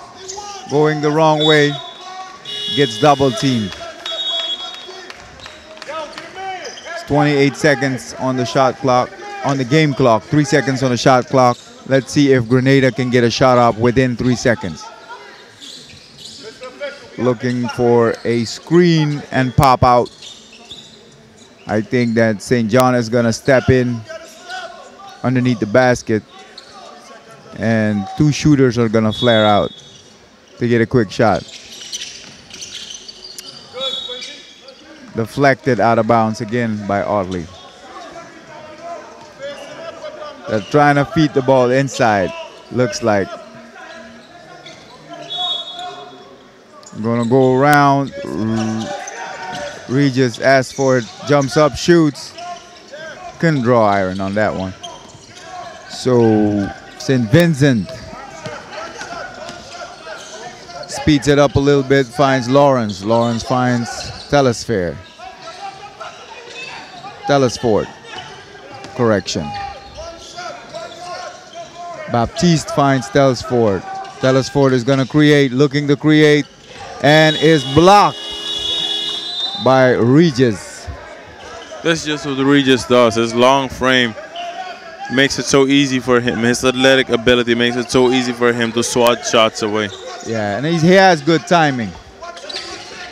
Going the wrong way. Gets double teamed. It's 28 seconds on the shot clock. On the game clock. 3 seconds on the shot clock. Let's see if Grenada can get a shot up within 3 seconds. Looking for a screen and pop out. I think that St. John is going to step in underneath the basket. And two shooters are going to flare out to get a quick shot. Deflected out of bounds again by Otley. They're trying to feed the ball inside, looks like. Gonna go around. Regis asks for it, jumps up, shoots. Couldn't draw iron on that one. So St. Vincent speeds it up a little bit, finds Lawrence. Lawrence finds Telesford. Correction. Baptiste finds Telesford. Telesford is gonna create, looking to create, and is blocked by Regis. That's just what Regis does. His long frame makes it so easy for him. His athletic ability makes it so easy for him to swat shots away. Yeah, and he has good timing.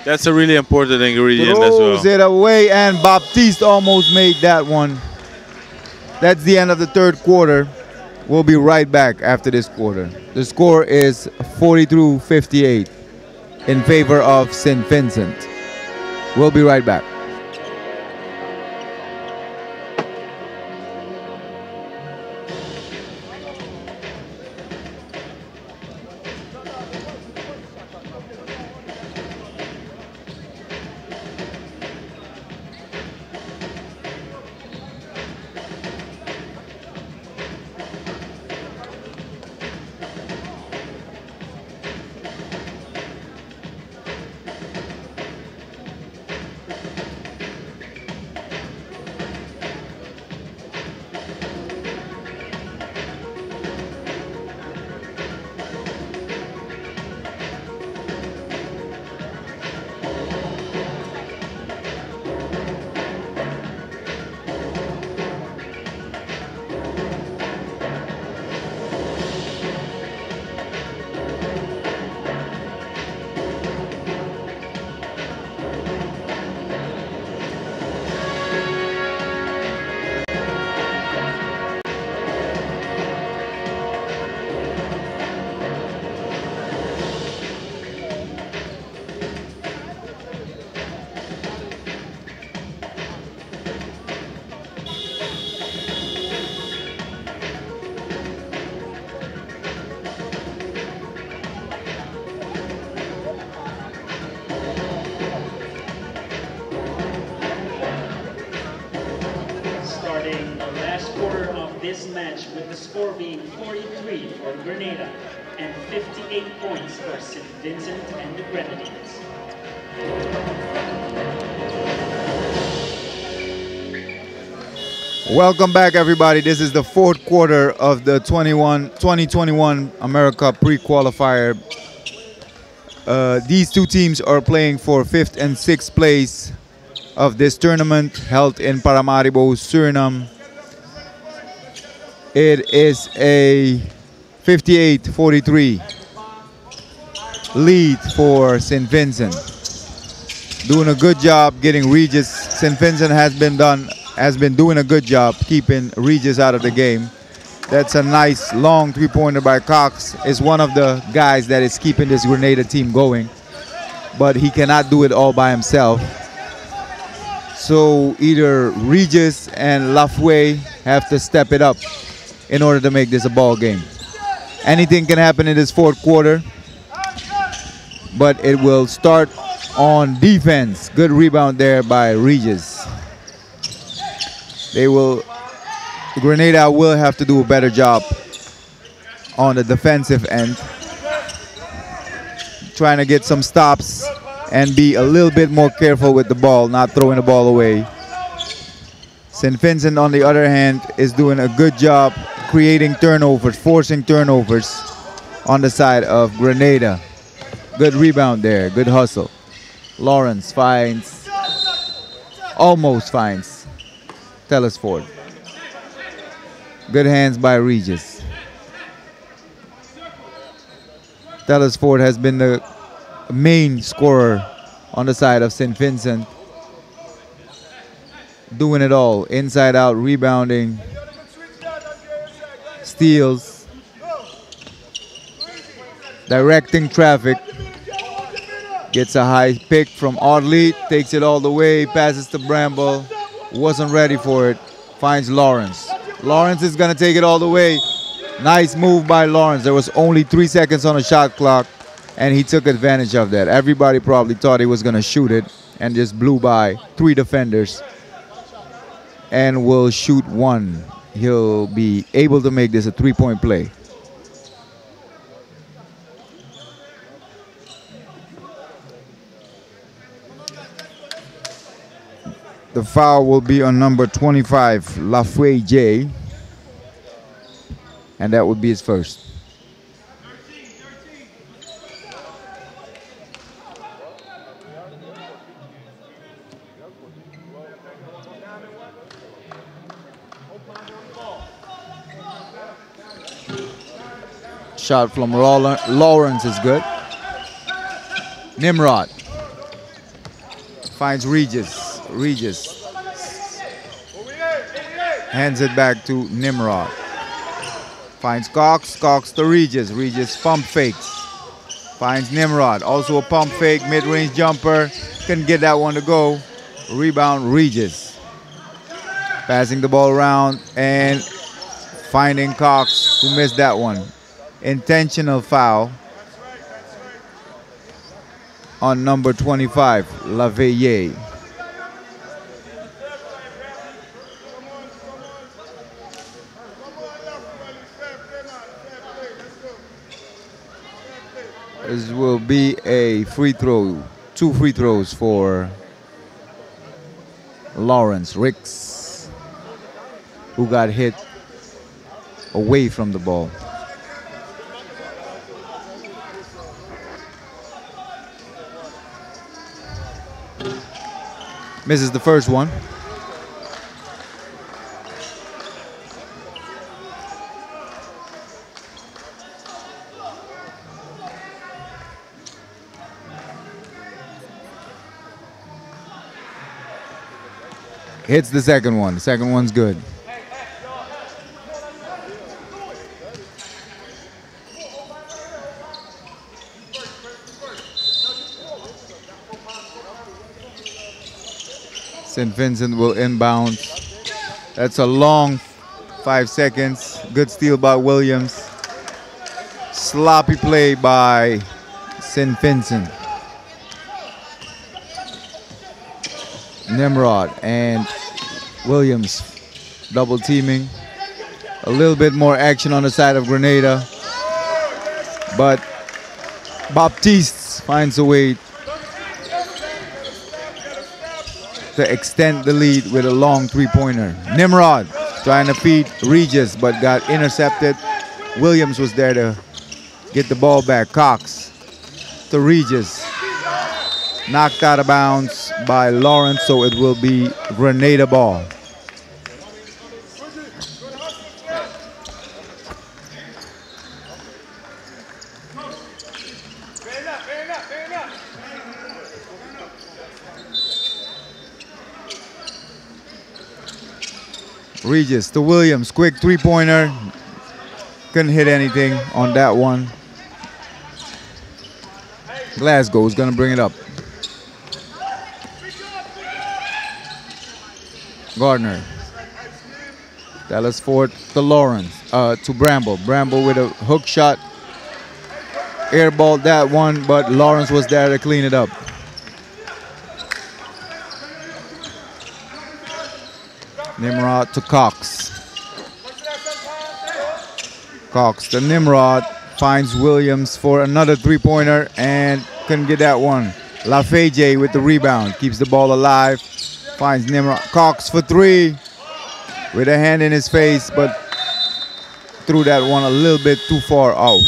That's a really important ingredient as well. Throws it away, and Baptiste almost made that one. That's the end of the third quarter. We'll be right back after this quarter. The score is 42-58 in favor of St. Vincent. We'll be right back. The last quarter of this match with the score being 43 for Grenada and 58 points for St. Vincent and the Grenadines. Welcome back, everybody. This is the fourth quarter of the 2021 AmeriCup pre-qualifier. These two teams are playing for 5th and 6th place of this tournament held in Paramaribo, Suriname. It is a 58-43 lead for St. Vincent. Doing a good job getting Regis. St. Vincent has been doing a good job keeping Regis out of the game. That's a nice long three-pointer by Cox. Is one of the guys that is keeping this Grenada team going, but he cannot do it all by himself. So either Regis and Lafway have to step it up in order to make this a ball game. Anything can happen in this fourth quarter, but it will start on defense. Good rebound there by Regis. Grenada will have to do a better job on the defensive end, trying to get some stops and be a little bit more careful with the ball, not throwing the ball away. St. Vincent, on the other hand, is doing a good job creating turnovers, forcing turnovers on the side of Grenada. Good rebound there, good hustle. Lawrence almost finds Telesford. Good hands by Regis. Telesford has been the main scorer on the side of St. Vincent. Doing it all, inside out, rebounding, steals, directing traffic. Gets a high pick from Audley, takes it all the way, passes to Bramble, wasn't ready for it, finds Lawrence. Lawrence is gonna take it all the way. Nice move by Lawrence. There was only 3 seconds on the shot clock, and he took advantage of that. Everybody probably thought he was gonna shoot it and just blew by 3 defenders and will shoot 1. He'll be able to make this a 3-point play. The foul will be on number 25, Lafway J. And that would be his first. Shot from Lawrence is good. Nimrod finds Regis. Regis hands it back to Nimrod. Finds Cox. Cox to Regis. Regis pump fakes. Finds Nimrod. Also a pump fake. Mid-range jumper. Couldn't get that one to go. Rebound Regis. Passing the ball around and finding Cox, who missed that one. Intentional foul on number 25, Laveille. This will be a free throw, 2 free throws for Lawrence Ricks, who got hit away from the ball. Misses the first one. Hits the second one. The second one's good. St. Vincent will inbound. That's a long 5 seconds. Good steal by Williams. Sloppy play by St. Vincent. Nimrod and Williams double teaming. A little bit more action on the side of Grenada. But Baptiste finds a way to extend the lead with a long three-pointer. Nimrod trying to feed Regis, but got intercepted. Williams was there to get the ball back. Cox to Regis. Knocked out of bounds by Lawrence, so it will be Grenada ball. Regis to Williams, quick three-pointer. Couldn't hit anything on that one. Glasgow is going to bring it up. Gardner. Dallas Ford to Lawrence, to Bramble. Bramble with a hook shot. Airballed that one, but Lawrence was there to clean it up. Nimrod to Cox. Cox to Nimrod. Finds Williams for another three-pointer and couldn't get that one. Lafayette with the rebound. Keeps the ball alive. Finds Nimrod. Cox for three. With a hand in his face, but threw that one a little bit too far out.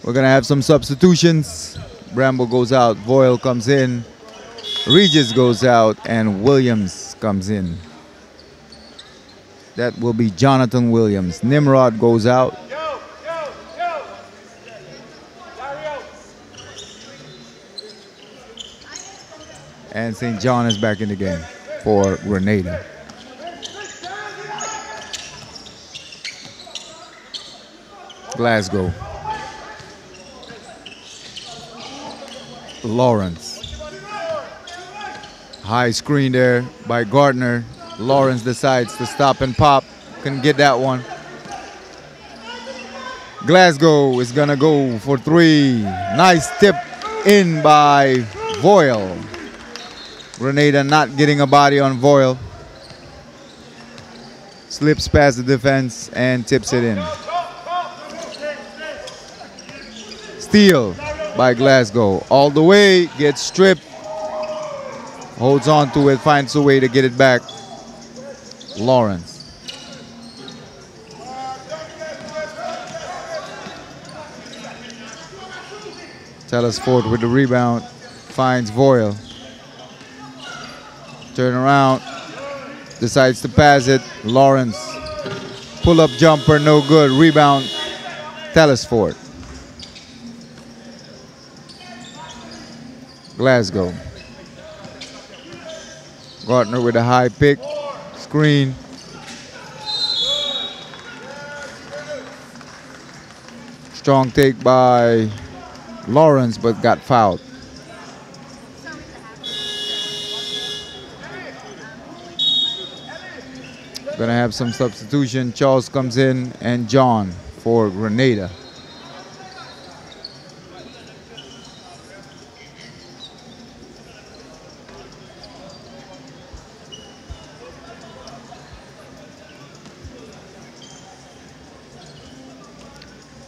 We're going to have some substitutions. Bramble goes out. Voyle comes in. Regis goes out. And Williams comes in. That will be Jonathan Williams. Nimrod goes out. And St. John is back in the game for Grenada. Glasgow. Lawrence. High screen there by Gardner. Lawrence decides to stop and pop. Couldn't get that one. Glasgow is gonna go for three. Nice tip in by Voyle. Grenada not getting a body on Voyle. Slips past the defense and tips it in. Steal by Glasgow. All the way, gets stripped. Holds on to it, finds a way to get it back. Lawrence. Tellis Ford with the rebound. Finds Voyle. Turn around. Decides to pass it. Lawrence. Pull-up jumper, no good. Rebound. Tellis Ford. Glasgow. Gardner with a high pick. Screen. Strong take by Lawrence, but got fouled. Gonna have some substitution. Charles comes in and John for Grenada.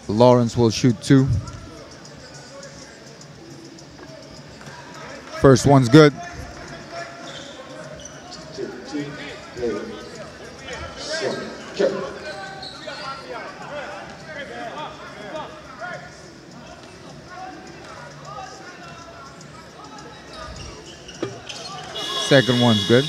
Lawrence will shoot two. First one's good. Second one's good.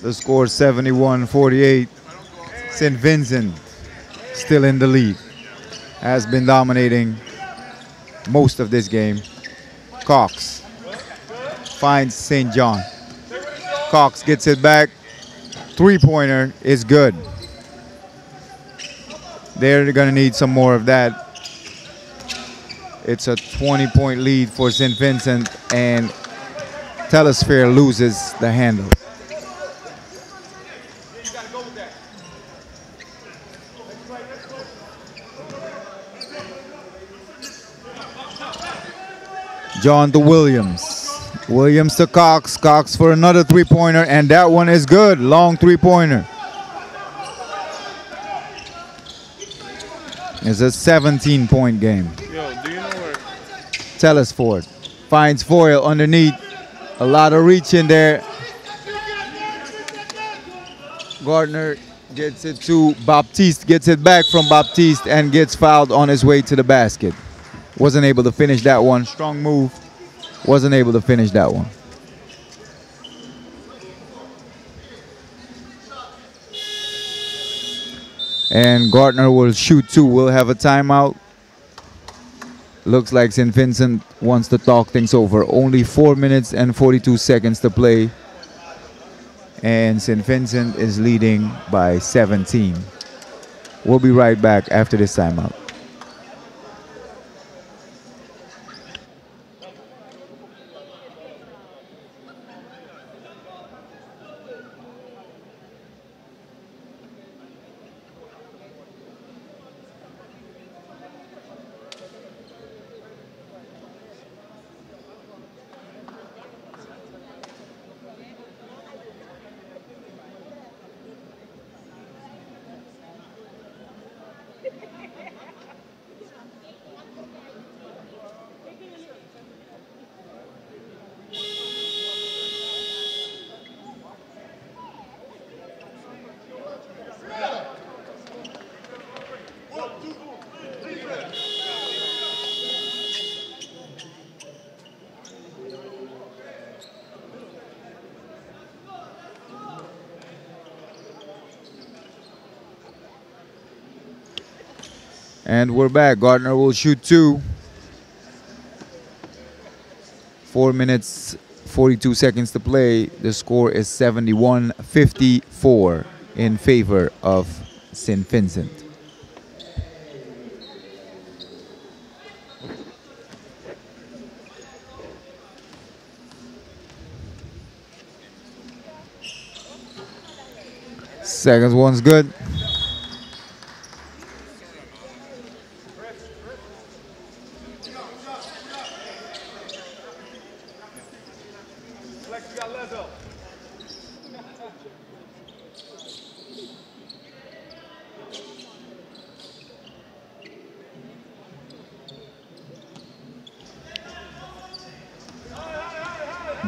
The score 71-48. St. Vincent still in the lead. Has been dominating most of this game. Cox finds St. John. Cox gets it back. Three-pointer is good. They're going to need some more of that. It's a 20-point lead for St. Vincent, and Telesphore loses the handle. John to Williams. Williams to Cox. Cox for another three-pointer, and that one is good. Long three-pointer. It's a 17-point game. Yo, do you know where? Telesford finds Foyle underneath. A lot of reach in there. Gardner gets it to Baptiste, gets it back from Baptiste, and gets fouled on his way to the basket. Wasn't able to finish that one. Strong move. Wasn't able to finish that one. And Gardner will shoot two. We'll have a timeout. Looks like St. Vincent wants to talk things over. Only 4 minutes and 42 seconds to play. And St. Vincent is leading by 17. We'll be right back after this timeout. And we're back. Gardner will shoot two. 4 minutes, 42 seconds to play. The score is 71-54 in favor of St. Vincent. Second one's good.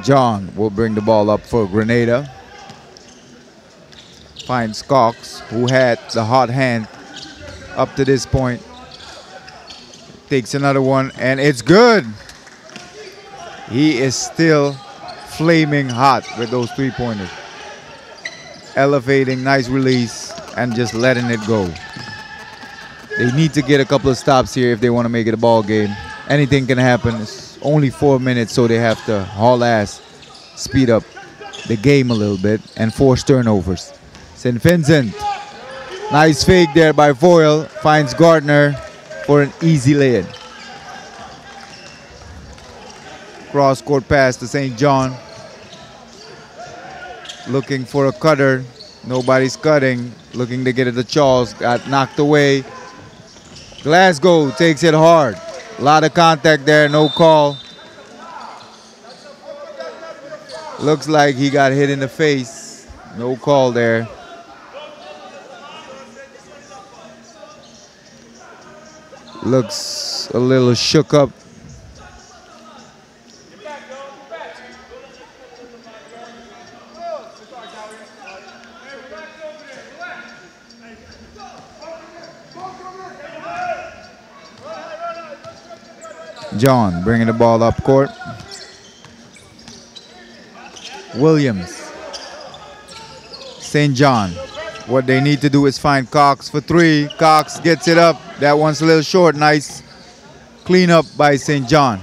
John will bring the ball up for Grenada. Finds Cox, who had the hot hand up to this point. Takes another one, and it's good. He is still flaming hot with those three-pointers. Elevating, nice release, and just letting it go. They need to get a couple of stops here if they want to make it a ball game. Anything can happen. It's only 4 minutes, so they have to haul ass, speed up the game a little bit, and force turnovers. St. Vincent, nice fake there by Foyle, finds Gardner for an easy lay-in. Cross-court pass to St. John. Looking for a cutter. Nobody's cutting. Looking to get it to Charles. Got knocked away. Glasgow takes it hard. A lot of contact there, no call. Looks like he got hit in the face. No call there. Looks a little shook up. John bringing the ball up court. Williams. St. John. What they need to do is find Cox for three. Cox gets it up. That one's a little short. Nice clean up by St. John.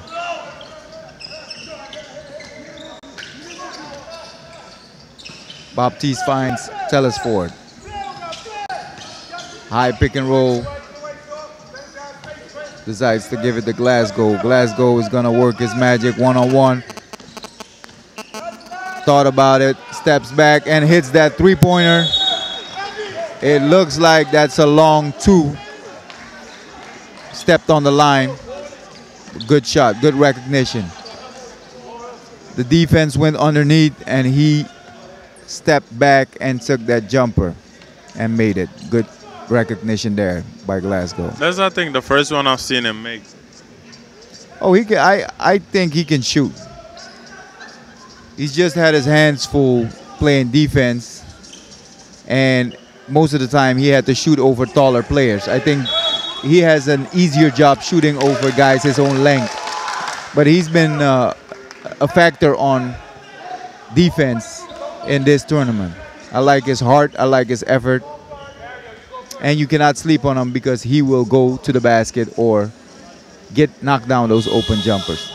Baptiste finds Telesford. High pick and roll. Decides to give it to Glasgow. Glasgow is going to work his magic one-on-one. Thought about it, steps back and hits that three-pointer. It looks like that's a long 2. Stepped on the line. Good shot, good recognition. The defense went underneath and he stepped back and took that jumper and made it. Good recognition there by Glasgow. That's, I think, the first one I've seen him make. Oh, he can. I think he can shoot. He's just had his hands full playing defense, and most of the time he had to shoot over taller players. I think he has an easier job shooting over guys his own length, but he's been a factor on defense in this tournament. I like his heart, I like his effort, and you cannot sleep on him because he will go to the basket or get knocked down those open jumpers.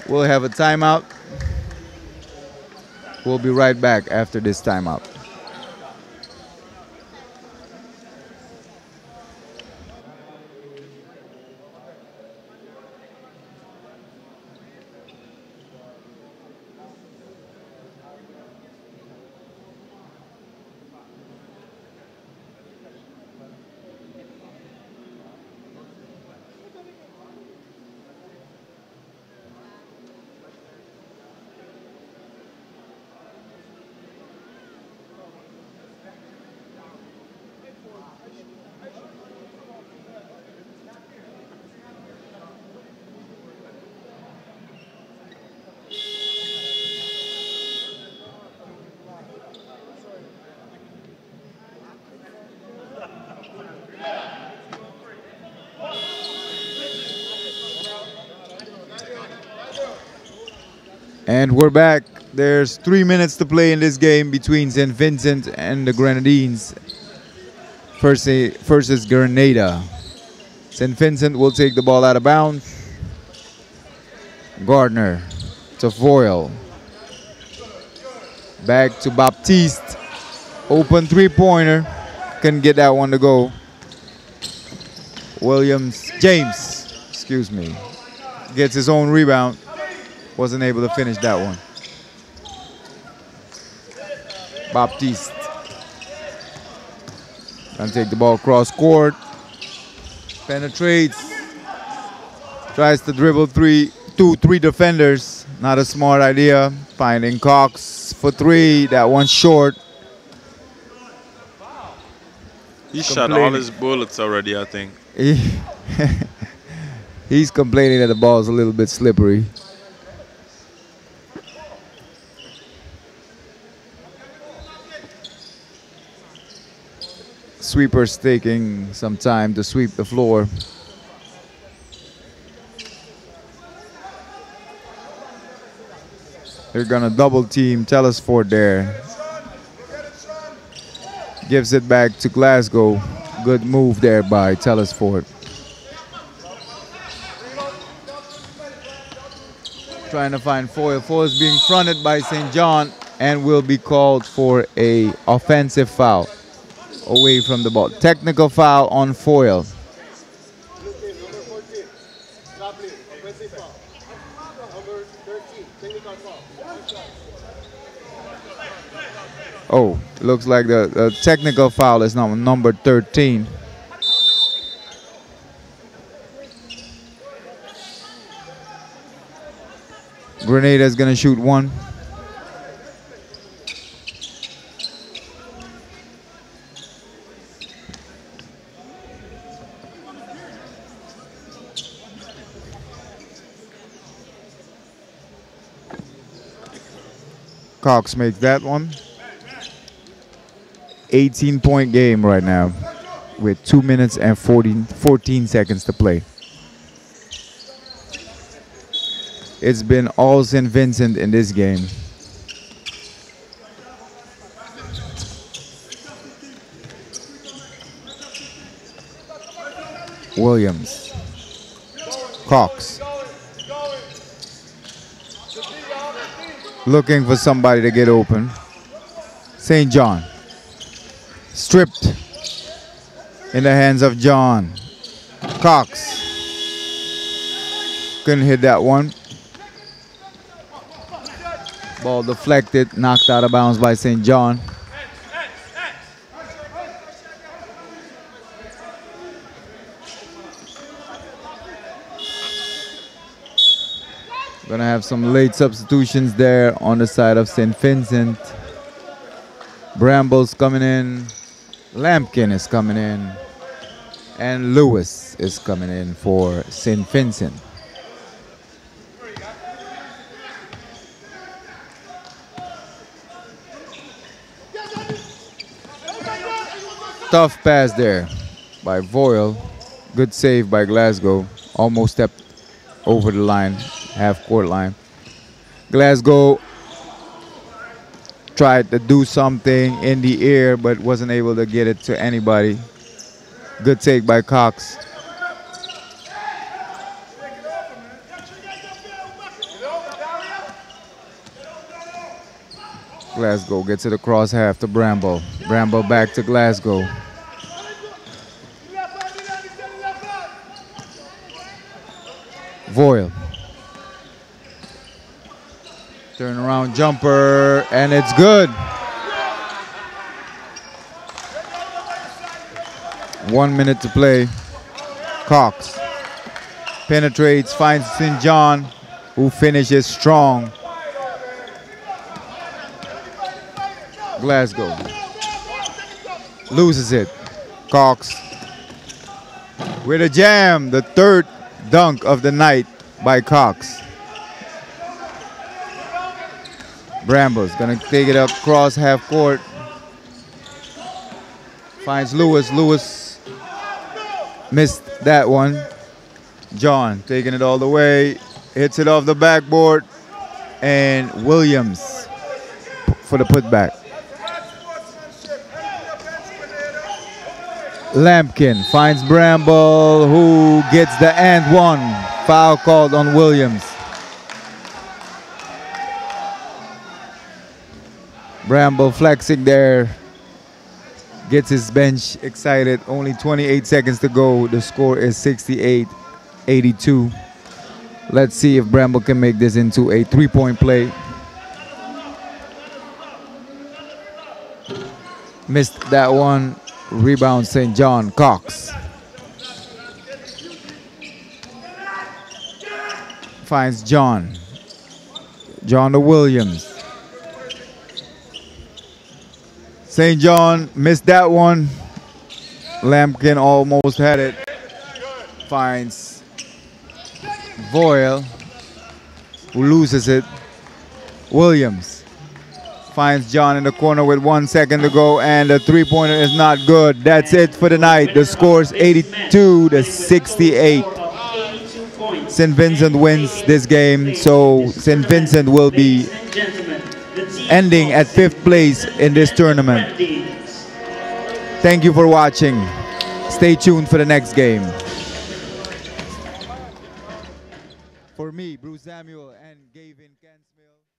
We'll have a timeout. We'll be right back after this timeout. And we're back. There's 3 minutes to play in this game between St. Vincent and the Grenadines versus Grenada. St. Vincent will take the ball out of bounds. Gardner to Foyle. Back to Baptiste. Open three-pointer. Couldn't get that one to go. James, excuse me, gets his own rebound. Wasn't able to finish that one. Baptiste. Gonna take the ball cross court. Penetrates. Tries to dribble three defenders. Not a smart idea. Finding Cox for 3. That one's short. He shot all his bullets already, I think. He's complaining that the ball's a little bit slippery. Sweepers taking some time to sweep the floor. They're gonna double team Telesford there. Gives it back to Glasgow. Good move there by Telesford. Trying to find Foyle. Foyle is being fronted by St. John and will be called for a offensive foul. Away from the ball. Technical foul on Foyle. Oh, looks like the technical foul is now number 13. Grenada is going to shoot one. Cox makes that one. 18-point game right now with 2 minutes and 14 seconds to play. It's been all St. Vincent in this game. Williams. Cox. Looking for somebody to get open. St. John. Stripped in the hands of John. Cox. Couldn't hit that one. Ball deflected, knocked out of bounds by St. John. Gonna have some late substitutions there on the side of St. Vincent. Bramble's coming in. Lampkin is coming in. And Lewis is coming in for St. Vincent. Tough pass there by Voyle. Good save by Glasgow. Almost stepped over the line, half-court line. Glasgow tried to do something in the air but wasn't able to get it to anybody. Good take by Cox. Glasgow gets it across half to Bramble. Bramble back to Glasgow. Voyle. Turn around jumper, and it's good. 1 minute to play. Cox penetrates, finds St. John, who finishes strong. Glasgow loses it. Cox with a jam, the third dunk of the night by Cox. Bramble's gonna take it across half court. Finds Lewis. Lewis missed that one. John taking it all the way. Hits it off the backboard. And Williams for the putback. Lampkin finds Bramble, who gets the and one. Foul called on Williams. Bramble flexing there. Gets his bench excited. Only 28 seconds to go. The score is 68-82. Let's see if Bramble can make this into a three-point play. Missed that one. Rebound St. John. Cox finds John. John to Williams. St. John missed that one. Lampkin almost had it. Finds Voyle, who loses it. Williams finds John in the corner with 1 second to go, and the three-pointer is not good. That's it for the night. The score is 82-68. St. Vincent wins this game, so St. Vincent will be ending at 5th place in this tournament. Thank you for watching. Stay tuned for the next game. For me, Bruce Samuel and Gavin Cansmill.